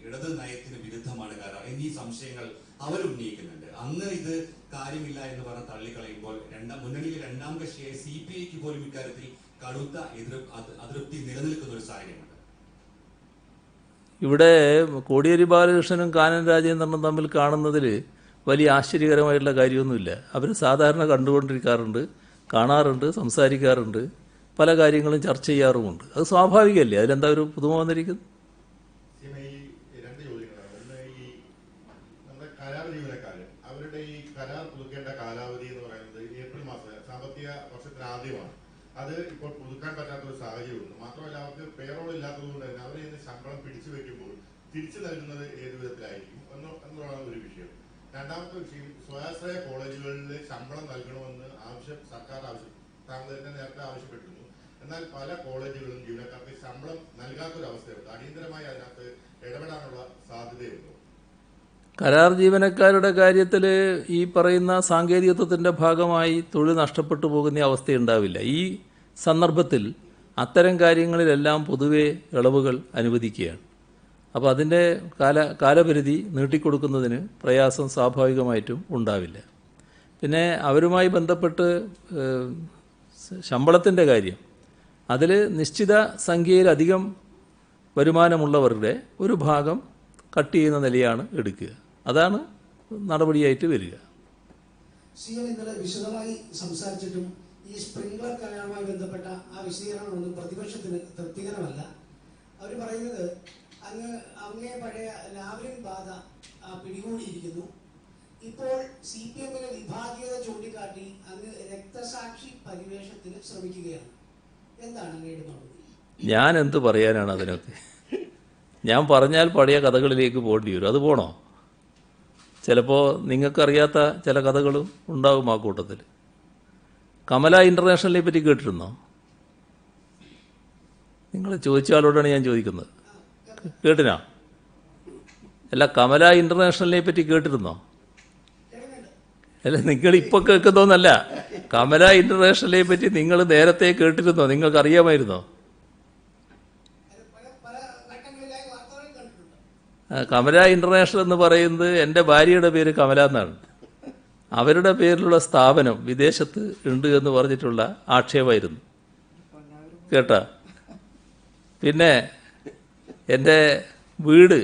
[SPEAKER 8] ഇടത് നയത്തിന് വിരുദ്ധമാണ് കാരണം എന്നീ സംശയങ്ങൾ അവർ ഉന്നയിക്കുന്നുണ്ട്. അങ്ങ് ഇത് കാര്യമില്ല എന്ന് പറഞ്ഞ് തള്ളിക്കളയുമ്പോൾ മുന്നണിയിലെ രണ്ടാം കക്ഷിയായ CPIക്ക് പോലും ഇക്കാര്യത്തിൽ കടുത്ത അതൃപ്തി നിലനിൽക്കുന്ന ഒരു സാഹചര്യമുണ്ട്.
[SPEAKER 1] ഇവിടെ കോടിയേരി ബാലകൃഷ്ണനും കാനം രാജേന്ദ്രനും തമ്മിൽ കാണുന്നതിൽ വലിയ ആശ്ചര്യകരമായിട്ടുള്ള കാര്യമൊന്നുമില്ല. അവർ സാധാരണ കണ്ടുകൊണ്ടിരിക്കാറുണ്ട്, കാണാറുണ്ട്, സംസാരിക്കാറുണ്ട്, പല കാര്യങ്ങളും ചർച്ച ചെയ്യാറുമുണ്ട്. അത് സ്വാഭാവികമല്ലേ? അതിലെന്താ ഒരു പുതുമ വന്നിരിക്കുന്നു?
[SPEAKER 3] രണ്ട് ചോദ്യങ്ങളാണ്. ഒന്ന്, ഈ നമ്മുടെ കരാർ ജീവനക്കാർ അവരുടെ ഈ കരാർ പുതുക്കേണ്ട കാലാവധി എന്ന് പറയുന്നത് ഏപ്രിൽ മാസം സാമ്പത്തിക വർഷത്തിന് ആദ്യമാണ്. അത് ഇപ്പോൾ പുതുക്കാൻ പറ്റാത്ത ഒരു സാഹചര്യമുണ്ട്. മാത്രമല്ല, അവർക്ക് പേറോൾ ഇല്ലാത്തതുകൊണ്ട് തന്നെ അവർ ഇന്ന് ശമ്പളം പിടിച്ചു വെക്കുമ്പോൾ തിരിച്ചു നൽകുന്നത് ഏത് വിധത്തിലായിരിക്കും എന്നുള്ളതാണ് ഒരു വിഷയം. രണ്ടാമത്തെ വിഷയം, സ്വാശ്രയ കോളേജുകളിൽ ശമ്പളം നൽകണമെന്ന് സർക്കാർ താങ്കൾ തന്നെ നേരത്തെ ആവശ്യപ്പെട്ടിരുന്നു. എന്നാൽ പല കോളേജുകളും ജീവനക്കാർക്ക് ശമ്പളം നൽകാത്തൊരവസ്ഥയുണ്ട്. അടിയന്തരമായി അതിനകത്ത് ഇടപെടാനുള്ള സാധ്യതയുണ്ടോ?
[SPEAKER 1] കരാർ ജീവനക്കാരുടെ കാര്യത്തിൽ ഈ പറയുന്ന സാങ്കേതികത്വത്തിൻ്റെ ഭാഗമായി തൊഴിൽ നഷ്ടപ്പെട്ടു പോകുന്ന അവസ്ഥയുണ്ടാവില്ല. ഈ സന്ദർഭത്തിൽ അത്തരം കാര്യങ്ങളിലെല്ലാം പൊതുവെ ഇളവുകൾ അനുവദിക്കുകയാണ്. അപ്പോൾ അതിൻ്റെ കാലപരിധി നീട്ടിക്കൊടുക്കുന്നതിന് പ്രയാസം സ്വാഭാവികമായിട്ടും ഉണ്ടാവില്ല. പിന്നെ അവരുമായി ബന്ധപ്പെട്ട് ശമ്പളത്തിൻ്റെ കാര്യം, അതിൽ നിശ്ചിത സംഖ്യയിലധികം വരുമാനമുള്ളവരുടെ ഒരു ഭാഗം കട്ട് ചെയ്യുന്ന നിലയാണ് എടുക്കുക. അതാണ് നടപടിയായിട്ട് വരിക.
[SPEAKER 9] ഇന്നലെ വിശദമായി സംസാരിച്ചിട്ടും ഈ സ്പ്രിംഗ്ലർ കരാറുമായി ബന്ധപ്പെട്ട ആ വിശദീകരണമൊന്നും പ്രതിപക്ഷത്തിന് തൃപ്തികരമല്ല. അവർ പറയുന്നത് അങ്ങേ പഴയ ലാവ്ലിൻ ബാധ പിടികൂടിയിരിക്കുന്നു. ഇപ്പോൾ CPM-ലെ വിഭാഗീയത ചൂണ്ടിക്കാട്ടി അങ്ങ് രക്തസാക്ഷി പരിവേഷത്തിന് ശ്രമിക്കുകയാണ്. എന്താണ് അങ്ങയുടെ മറുപടി?
[SPEAKER 1] ഞാൻ എന്ത് പറയാനാണ് അതിനൊക്കെ? ഞാൻ പറഞ്ഞാൽ പഴയ കഥകളിലേക്ക് പോകേണ്ടി വരും. അത് പോണോ? ചിലപ്പോൾ നിങ്ങൾക്കറിയാത്ത ചില കഥകളും ഉണ്ടാകും ആ കൂട്ടത്തിൽ. കമല ഇൻ്റർനാഷണലിനെ പറ്റി കേട്ടിരുന്നോ? നിങ്ങൾ ചോദിച്ച ആളോടാണ് ഞാൻ ചോദിക്കുന്നത്. കേട്ടിനാ? അല്ല, കമല ഇൻ്റർനാഷണലിനെ പറ്റി കേട്ടിരുന്നോ? അല്ല, നിങ്ങൾ ഇപ്പോൾ കേൾക്കുന്നോന്നല്ല, കമല ഇൻ്റർനാഷണലിനെ പറ്റി നിങ്ങൾ നേരത്തെ കേട്ടിരുന്നോ? നിങ്ങൾക്ക് അറിയാമായിരുന്നോ? കമല ഇൻ്റർനാഷണൽ എന്ന് പറയുന്നത് എൻ്റെ ഭാര്യയുടെ പേര് കമല എന്നാണ്. അവരുടെ പേരിലുള്ള സ്ഥാപനം വിദേശത്ത് ഉണ്ട് എന്ന് പറഞ്ഞിട്ടുള്ള ആക്ഷേപമായിരുന്നു കേട്ടാ. പിന്നെ എൻ്റെ വീട്,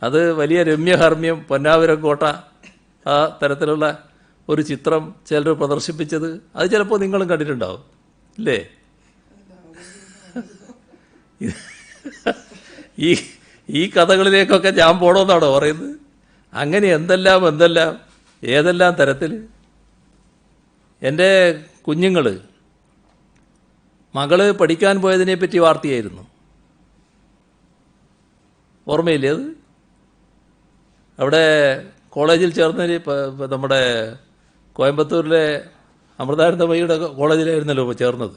[SPEAKER 1] അത് വലിയ രമ്യഹർമ്മ്യം പൊന്നാപുരം കോട്ട, ആ തരത്തിലുള്ള ഒരു ചിത്രം ചിലർ പ്രദർശിപ്പിച്ചത് അത് ചിലപ്പോൾ നിങ്ങളും കണ്ടിട്ടുണ്ടാവും, ഇല്ലേ? ഈ ഈ കഥകളിലേക്കൊക്കെ ഞാൻ പോണമെന്നാണോ പറയുന്നത്? അങ്ങനെ എന്തെല്ലാം ഏതെല്ലാം തരത്തിൽ. എൻ്റെ കുഞ്ഞുങ്ങൾ മകള് പഠിക്കാൻ പോയതിനെ പറ്റി വാർത്തയായിരുന്നു, ഓർമ്മയില്ലേ അത്? അവിടെ കോളേജിൽ ചേർന്നൊരു നമ്മുടെ കോയമ്പത്തൂരിലെ അമൃതാനന്ദമയിയുടെ കോളേജിലായിരുന്നല്ലോ ചേർന്നത്,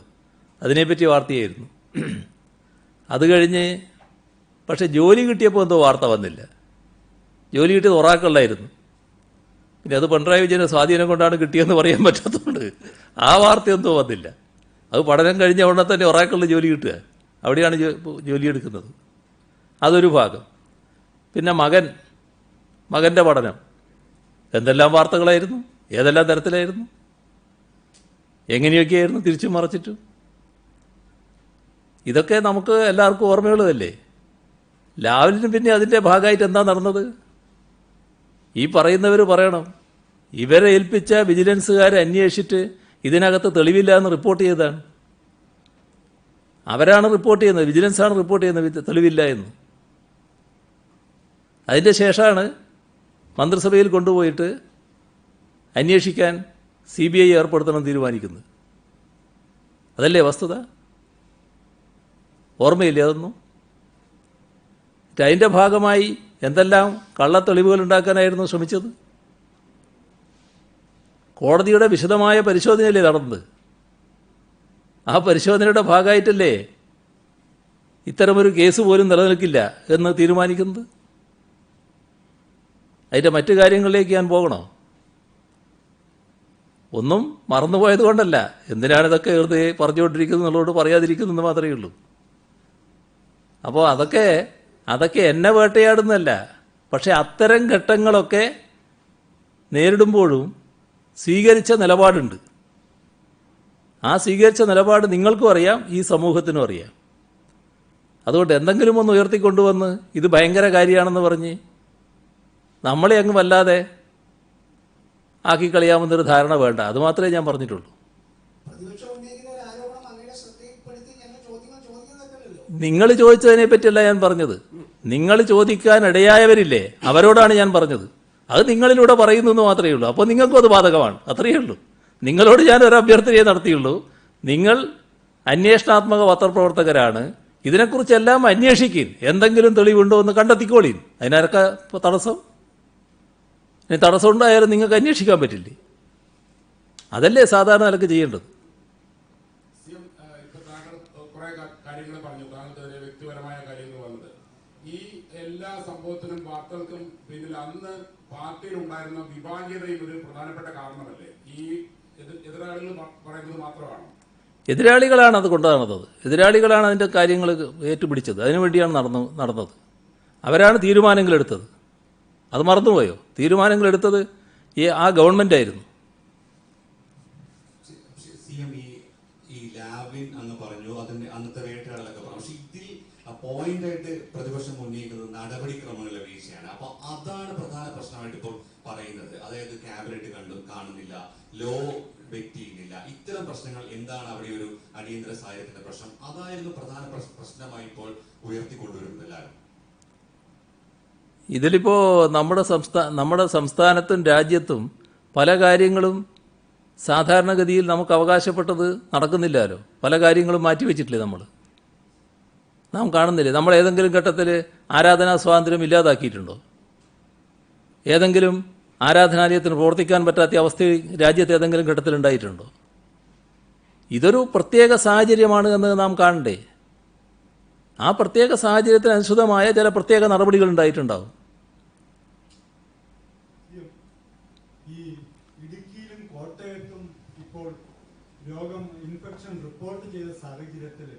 [SPEAKER 1] അതിനെപ്പറ്റി വാർത്തയായിരുന്നു. അത് കഴിഞ്ഞ് പക്ഷെ ജോലി കിട്ടിയപ്പോൾ എന്തോ വാർത്ത വന്നില്ല. ജോലി കിട്ടിയത് ഒറാക്കള്ളായിരുന്നു. പിന്നെ അത് പിണറായി വിജയൻ്റെ സ്വാധീനം കൊണ്ടാണ് കിട്ടിയെന്ന് പറയാൻ പറ്റാത്തതുകൊണ്ട് ആ വാർത്തയൊന്നും വന്നില്ല. അത് പഠനം കഴിഞ്ഞ ഉടനെ തന്നെ ഒറാക്കള്ള ജോലി കിട്ടുക, അവിടെയാണ് ജോലി എടുക്കുന്നത്. അതൊരു ഭാഗം. പിന്നെ മകൻ്റെ പഠനം, എന്തെല്ലാം വാർത്തകളായിരുന്നു, ഏതെല്ലാം തരത്തിലായിരുന്നു, എങ്ങനെയൊക്കെയായിരുന്നു തിരിച്ചും മറിച്ചിട്ടും. ഇതൊക്കെ നമുക്ക് എല്ലാവർക്കും ഓർമ്മയുള്ളതല്ലേ. ലാവലിനും പിന്നെ അതിൻ്റെ ഭാഗമായിട്ട് എന്താ നടന്നത്? ഈ പറയുന്നവർ പറയണം, ഇവരെ ഏൽപ്പിച്ച വിജിലൻസുകാരെ അന്വേഷിച്ചിട്ട് ഇതിനകത്ത് തെളിവില്ല എന്ന് റിപ്പോർട്ട് ചെയ്തതാണ്. അവരാണ് റിപ്പോർട്ട് ചെയ്യുന്നത്, വിജിലൻസാണ് റിപ്പോർട്ട് ചെയ്യുന്നത് തെളിവില്ല എന്ന്. അതിൻ്റെ ശേഷമാണ് മന്ത്രിസഭയിൽ കൊണ്ടുപോയിട്ട് അന്വേഷിക്കാൻ CBI ഏർപ്പെടുത്തണം തീരുമാനിക്കുന്നത്. അതല്ലേ വസ്തുത? ഓർമ്മയില്ലേ അതൊന്നും? അതിൻ്റെ ഭാഗമായി എന്തെല്ലാം കള്ളത്തെളിവുകൾ ഉണ്ടാക്കാനായിരുന്നു ശ്രമിച്ചത്? കോടതിയുടെ വിശദമായ പരിശോധനയല്ലേ നടന്നത്? ആ പരിശോധനയുടെ ഭാഗമായിട്ടല്ലേ ഇത്തരമൊരു കേസ് പോലും നിലനിൽക്കില്ല എന്ന് തീരുമാനിക്കുന്നത്? അതിൻ്റെ മറ്റു കാര്യങ്ങളിലേക്ക് ഞാൻ പോകണോ? ഒന്നും മറന്നുപോയത് കൊണ്ടല്ല, എന്തിനാണിതൊക്കെ വെറുതെ പറഞ്ഞുകൊണ്ടിരിക്കുന്നത് എന്നുള്ളതുകൊണ്ട് പറയാതിരിക്കുന്നെന്ന് മാത്രമേ ഉള്ളൂ. അപ്പോൾ അതൊക്കെ എന്നെ വേട്ടയാടുന്നതല്ല. പക്ഷേ അത്തരം ഘട്ടങ്ങളൊക്കെ നേരിടുമ്പോഴും സ്വീകരിച്ച നിലപാടുണ്ട്. ആ സ്വീകരിച്ച നിലപാട് നിങ്ങൾക്കും അറിയാം, ഈ സമൂഹത്തിനും അറിയാം. അതുകൊണ്ട് എന്തെങ്കിലും ഒന്ന് ഉയർത്തിക്കൊണ്ടുവന്ന് ഇത് ഭയങ്കര കാര്യമാണെന്ന് പറഞ്ഞ് നമ്മളെ അങ്ങ് വല്ലാതെ ആക്കിക്കളയാമെന്നൊരു ധാരണ വേണ്ട. അതുമാത്രമേ ഞാൻ പറഞ്ഞിട്ടുള്ളൂ. നിങ്ങൾ ചോദിച്ചതിനെ പറ്റിയല്ല ഞാൻ പറഞ്ഞത്. നിങ്ങൾ ചോദിക്കാൻ ഇടയായവരില്ലേ, അവരോടാണ് ഞാൻ പറഞ്ഞത്. അത് നിങ്ങളിലൂടെ പറയുന്നു എന്ന് മാത്രമേ ഉള്ളൂ. അപ്പോൾ നിങ്ങൾക്കും അത് ബാധകമാണ്, അത്രയേ ഉള്ളൂ. നിങ്ങളോട് ഞാൻ ഒരു അഭ്യർത്ഥനയെ നടത്തിയുള്ളൂ. നിങ്ങൾ അന്വേഷണാത്മക പത്രപ്രവർത്തകരാണ്, ഇതിനെക്കുറിച്ചെല്ലാം അന്വേഷിക്കും, എന്തെങ്കിലും തെളിവുണ്ടോ എന്ന് കണ്ടെത്തിക്കോളീൻ. അതിനാരൊക്കെ തടസ്സം? ഇനി തടസ്സം ഉണ്ടായാലും നിങ്ങൾക്ക് അന്വേഷിക്കാൻ പറ്റില്ലേ? അതല്ലേ സാധാരണ നിലക്ക് ചെയ്യേണ്ടത്.
[SPEAKER 4] കാര്യങ്ങൾ പറഞ്ഞു, താങ്കൾക്കെതിരെ വ്യക്തിപരമായ കാര്യങ്ങൾ വന്നത്. ഈ എല്ലാ സംഭവത്തിനും വാർത്തകൾക്കും പിന്നിൽ അന്ന് പാർട്ടിയിൽ ഉണ്ടായിരുന്ന വിഭാഗീയതയും ഒരു പ്രധാനപ്പെട്ട കാരണമല്ലേ? ഈ എതിരാളികൾ പറയുന്നത് മാത്രമാണോ?
[SPEAKER 1] എതിരാളികളാണ് അത് കൊണ്ടു നടന്നത്. എതിരാളികളാണ് അതിൻ്റെ കാര്യങ്ങൾ ഏറ്റുപിടിച്ചത്. അതിനുവേണ്ടിയാണ് നടന്നത്. അവരാണ് തീരുമാനങ്ങളെടുത്തത്. അത് മറന്നുപോയോ? തീരുമാനങ്ങളെടുത്തത് ആ ഗവൺമെൻറ്റായിരുന്നു.
[SPEAKER 8] ഈ ലാവിൻ അങ്ങ് പറഞ്ഞു, അതിന്റെ അന്നത്തെ വേട്ടയാടലൊക്കെ പറഞ്ഞു. പക്ഷെ ഇതിൽ പോയിന്റായിട്ട് പ്രതിപക്ഷം ഉന്നയിക്കുന്നത് നടപടിക്രമങ്ങളിലെ വീഴ്ചയാണ്. അപ്പൊ അതാണ് പ്രധാന പ്രശ്നമായിട്ട് ഇപ്പോൾ പറയുന്നത്. അതായത് ക്യാബിനറ്റ് കാണുന്നില്ല, ലോ വ്യക്തിയില്ല, ഇത്തരം പ്രശ്നങ്ങൾ എന്താണ് അവിടെ ഒരു അടിയന്തര സാഹചര്യത്തിന്റെ പ്രശ്നം? അതായിരുന്നു പ്രധാന പ്രശ്നമായി ഇപ്പോൾ ഉയർത്തിക്കൊണ്ടുവരുന്നത് എല്ലാവരും.
[SPEAKER 1] ഇതിലിപ്പോൾ നമ്മുടെ സംസ്ഥാനത്തും രാജ്യത്തും പല കാര്യങ്ങളും സാധാരണഗതിയിൽ നമുക്ക് അവകാശപ്പെട്ടത് നടക്കുന്നില്ലല്ലോ. പല കാര്യങ്ങളും മാറ്റിവെച്ചിട്ടില്ലേ നാം കാണുന്നില്ലേ? നമ്മൾ ഏതെങ്കിലും ഘട്ടത്തിൽ ആരാധനാ സ്വാതന്ത്ര്യം ഇല്ലാതാക്കിയിട്ടുണ്ടോ? ഏതെങ്കിലും ആരാധനാലയത്തിന് പ്രവർത്തിക്കാൻ പറ്റാത്ത അവസ്ഥ രാജ്യത്ത് ഏതെങ്കിലും ഘട്ടത്തിൽ ഉണ്ടായിട്ടുണ്ടോ? ഇതൊരു പ്രത്യേക സാഹചര്യമാണ് എന്ന് നാം കാണണ്ടേ? ആ പ്രത്യേക സാഹചര്യത്തിന് അനുസൃതമായ ചില പ്രത്യേക നടപടികൾ ഉണ്ടായിട്ടുണ്ടാവും.
[SPEAKER 10] ഈ ഇടുക്കിയിലും കോട്ടയത്തും ഇപ്പോൾ ഇൻഫെക്ഷൻ റിപ്പോർട്ട് ചെയ്ത സാഹചര്യത്തിൽ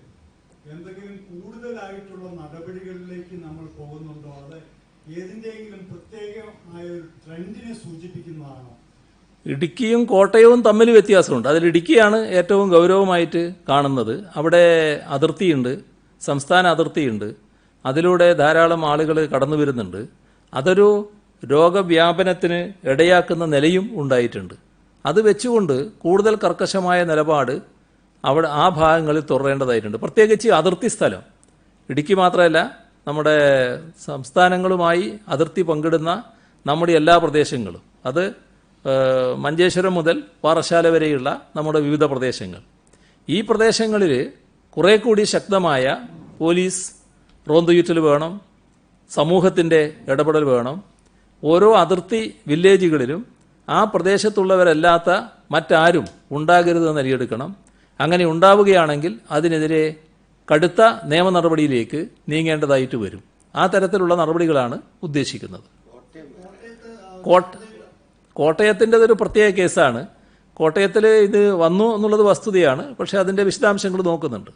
[SPEAKER 10] എന്തെങ്കിലും കൂടുതലായിട്ടുള്ള നടപടികളിലേക്ക് നമ്മൾ പോകുന്നുണ്ടോ? അത് ഏതിൻ്റെയെങ്കിലും പ്രത്യേകമായ ഒരു ട്രെൻഡിനെ സൂചിപ്പിക്കുന്നതാണോ?
[SPEAKER 1] ഇടുക്കിയും കോട്ടയവും തമ്മിൽ വ്യത്യാസമുണ്ട്. അതിൽ ഇടുക്കിയാണ് ഏറ്റവും ഗൗരവമായിട്ട് കാണുന്നത്. അവിടെ അതിർത്തിയുണ്ട്, സംസ്ഥാന അതിർത്തിയുണ്ട്. അതിലൂടെ ധാരാളം ആളുകൾ കടന്നു വരുന്നുണ്ട്. അതൊരു രോഗവ്യാപനത്തിന് ഇടയാക്കുന്ന നിലയും ഉണ്ടായിട്ടുണ്ട്. അത് വെച്ചുകൊണ്ട് കൂടുതൽ കർക്കശമായ നിലപാട് അവിടെ ആ ഭാഗങ്ങളിൽ തുടരേണ്ടതായിട്ടുണ്ട്. പ്രത്യേകിച്ച് അതിർത്തി സ്ഥലം. ഇടുക്കി മാത്രമല്ല, നമ്മുടെ സംസ്ഥാനങ്ങളുമായി അതിർത്തി പങ്കിടുന്ന നമ്മുടെ എല്ലാ പ്രദേശങ്ങളും, അത് മഞ്ചേശ്വരം മുതൽ പാറശാല വരെയുള്ള നമ്മുടെ വിവിധ പ്രദേശങ്ങൾ, ഈ പ്രദേശങ്ങളിൽ കുറേ കൂടി ശക്തമായ പോലീസ് റോന്തുചുറ്റൽ വേണം, സമൂഹത്തിൻ്റെ ഇടപെടൽ വേണം. ഓരോ അതിർത്തി വില്ലേജുകളിലും ആ പ്രദേശത്തുള്ളവരല്ലാത്ത മറ്റാരും ഉണ്ടാകരുതെന്ന് നിലയെടുക്കണം. അങ്ങനെ ഉണ്ടാവുകയാണെങ്കിൽ അതിനെതിരെ കടുത്ത നിയമ നടപടിയിലേക്ക് നീങ്ങേണ്ടതായിട്ട് വരും. ആ തരത്തിലുള്ള നടപടികളാണ് ഉദ്ദേശിക്കുന്നത്. കോട്ടയത്തിൻ്റെതൊരു പ്രത്യേക കേസാണ്. കോട്ടയത്തിൽ ഇത് വന്നു എന്നുള്ളത് വസ്തുതയാണ്. പക്ഷേ അതിൻ്റെ വിശദാംശങ്ങൾ നോക്കുന്നുണ്ട്.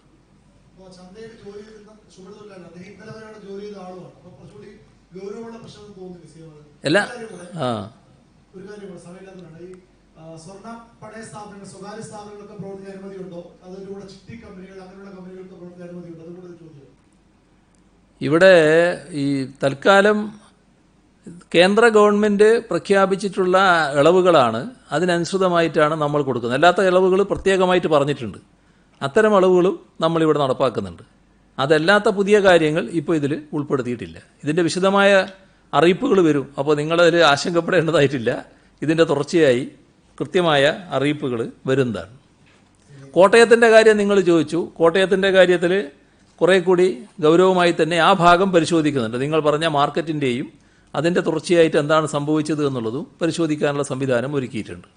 [SPEAKER 1] അല്ല,
[SPEAKER 11] ഒരു കാര്യം സമയമില്ലാത്തതുകൊണ്ട് ഈ സ്വർണ്ണ പണയ സ്ഥാപനങ്ങൾ, സ്വകാര്യ സ്ഥാപനങ്ങളൊക്കെ പ്രവർത്തിക്കാൻ അനുമതിയുണ്ടോ? അതിലൂടെ ചിട്ടി കമ്പനികൾ, അങ്ങനെയുള്ള കമ്പനികൾക്ക് പ്രവർത്തിക്കാൻ അനുമതിയുണ്ടോ? അതുകൂടെ ചോദ്യം.
[SPEAKER 1] ഇവിടെ ഈ തൽക്കാലം കേന്ദ്ര ഗവൺമെൻറ് പ്രഖ്യാപിച്ചിട്ടുള്ള ഇളവുകളാണ്, അതിനനുസൃതമായിട്ടാണ് നമ്മൾ കൊടുക്കുന്നത്. അല്ലാത്ത ഇളവുകൾ പ്രത്യേകമായിട്ട് പറഞ്ഞിട്ടുണ്ട്. അത്തരം ഇളവുകളും നമ്മളിവിടെ നടപ്പാക്കുന്നുണ്ട്. അതല്ലാത്ത പുതിയ കാര്യങ്ങൾ ഇപ്പോൾ ഇതിൽ ഉൾപ്പെടുത്തിയിട്ടില്ല. ഇതിൻ്റെ വിശദമായ അറിയിപ്പുകൾ വരും. അപ്പോൾ നിങ്ങളതിൽ ആശങ്കപ്പെടേണ്ടതായിട്ടില്ല. ഇതിൻ്റെ തുടർച്ചയായി കൃത്യമായ അറിയിപ്പുകൾ വരുന്നതാണ്. കോട്ടയത്തിൻ്റെ കാര്യം നിങ്ങൾ ചോദിച്ചു. കോട്ടയത്തിൻ്റെ കാര്യത്തിൽ കുറേ കൂടി ഗൗരവമായി തന്നെ ആ ഭാഗം പരിശോധിക്കുന്നുണ്ട്. നിങ്ങൾ പറഞ്ഞ മാർക്കറ്റിൻ്റെയും അതിൻ്റെ തുടർച്ചയായിട്ട് എന്താണ് സംഭവിച്ചത് എന്നുള്ളതും പരിശോധിക്കാനുള്ള സംവിധാനം ഒരുക്കിയിട്ടുണ്ട്.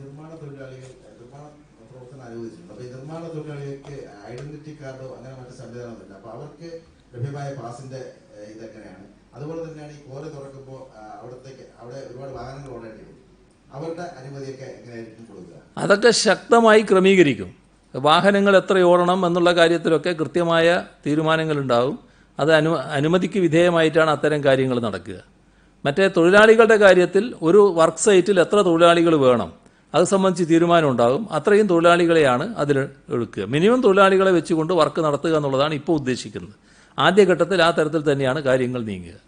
[SPEAKER 2] നിർമ്മാണ പ്രവർത്തനം അനുവദിച്ചിട്ടുണ്ട്. അപ്പോൾ ഈ നിർമ്മാണ തൊഴിലാളികൾക്ക് ഐഡന്റിറ്റി കാർഡോ അങ്ങനെ മറ്റു സംവിധാനമൊന്നുമില്ല. അപ്പോൾ അവർക്ക് ലഭ്യമായ പാസിന്റെ ഇതെങ്ങനെയാണ്? അതുപോലെ തന്നെയാണ് ഈ കോല തുറക്കുമ്പോൾ അവിടെ ഒരുപാട് വാഹനങ്ങൾ ഓടേണ്ടി വരും. അവരുടെ അനുമതിയൊക്കെ എങ്ങനെയായിരിക്കും കൊടുക്കുക?
[SPEAKER 1] അതൊക്കെ ശക്തമായി ക്രമീകരിക്കും. വാഹനങ്ങൾ എത്ര ഓടണം എന്നുള്ള കാര്യത്തിലൊക്കെ കൃത്യമായ തീരുമാനങ്ങളുണ്ടാവും. അത് അനുമതിക്ക് വിധേയമായിട്ടാണ് അത്തരം കാര്യങ്ങൾ നടക്കുക. മറ്റേ തൊഴിലാളികളുടെ കാര്യത്തിൽ ഒരു വർക്ക് സൈറ്റിൽ എത്ര തൊഴിലാളികൾ വേണം അത് സംബന്ധിച്ച് തീരുമാനം ഉണ്ടാകും. അത്രയും തൊഴിലാളികളെയാണ് അതിൽ എടുക്കുക. മിനിമം തൊഴിലാളികളെ വെച്ചുകൊണ്ട് വർക്ക് നടത്തുക എന്നുള്ളതാണ് ഇപ്പോൾ ഉദ്ദേശിക്കുന്നത്. ആദ്യഘട്ടത്തിൽ ആ തരത്തിൽ തന്നെയാണ് കാര്യങ്ങൾ നീങ്ങുക.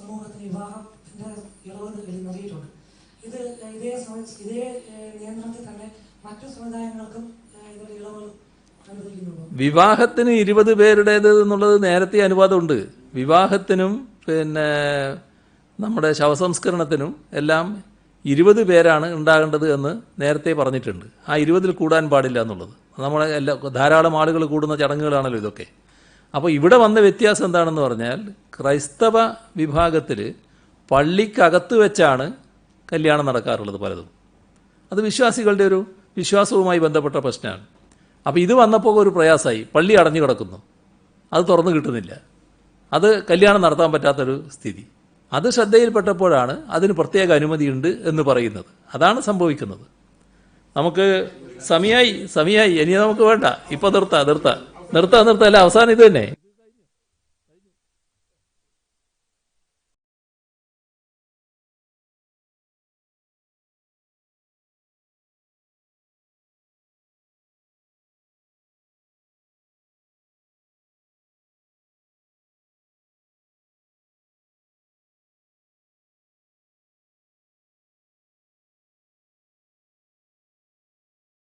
[SPEAKER 12] സമൂഹത്തിന് വിവാഹത്തിന്റെ ഇളവുകൾ നൽകിയിട്ടുണ്ട്. ഇത് ഇതേ നിയന്ത്രണത്തിൽ തന്നെ മറ്റു സമുദായങ്ങൾക്കും ഇളവുകൾ അനുവദിക്കുന്നുണ്ടോ?
[SPEAKER 1] വിവാഹത്തിന് 20 പേരുടേത് എന്നുള്ളത് നേരത്തെ അനുവാദമുണ്ട്. വിവാഹത്തിനും പിന്നെ നമ്മുടെ ശവസംസ്കരണത്തിനും എല്ലാം 20 പേരാണ് ഉണ്ടാകേണ്ടത് എന്ന് നേരത്തെ പറഞ്ഞിട്ടുണ്ട്. ആ 20-ൽ കൂടാൻ പാടില്ല എന്നുള്ളത്. നമ്മളെ ധാരാളം ആളുകൾ കൂടുന്ന ചടങ്ങുകളാണല്ലോ ഇതൊക്കെ. അപ്പോൾ ഇവിടെ വന്ന വ്യത്യാസം എന്താണെന്ന് പറഞ്ഞാൽ, ക്രൈസ്തവ വിഭാഗത്തിൽ പള്ളിക്കകത്ത് വെച്ചാണ് കല്യാണം നടക്കാറുള്ളത് പലതും. അത് വിശ്വാസികളുടെ ഒരു വിശ്വാസവുമായി ബന്ധപ്പെട്ട പ്രശ്നമാണ്. അപ്പോൾ ഇത് വന്നപ്പോൾ ഒരു പ്രയാസമായി. പള്ളി അടഞ്ഞു കിടക്കുന്നു, അത് തുറന്നു കിട്ടുന്നില്ല, അത് കല്യാണം നടത്താൻ പറ്റാത്തൊരു സ്ഥിതി. അത് ശ്രദ്ധയിൽപ്പെട്ടപ്പോഴാണ് അതിന് പ്രത്യേക അനുമതിയുണ്ട് എന്ന് പറയുന്നത്. അതാണ് സംഭവിക്കുന്നത്. നമുക്ക് സമയമായി ഇനി നമുക്ക് വേണ്ട, ഇപ്പോൾ നിർത്താം അല്ല അവസാനം ഇത് തന്നെ.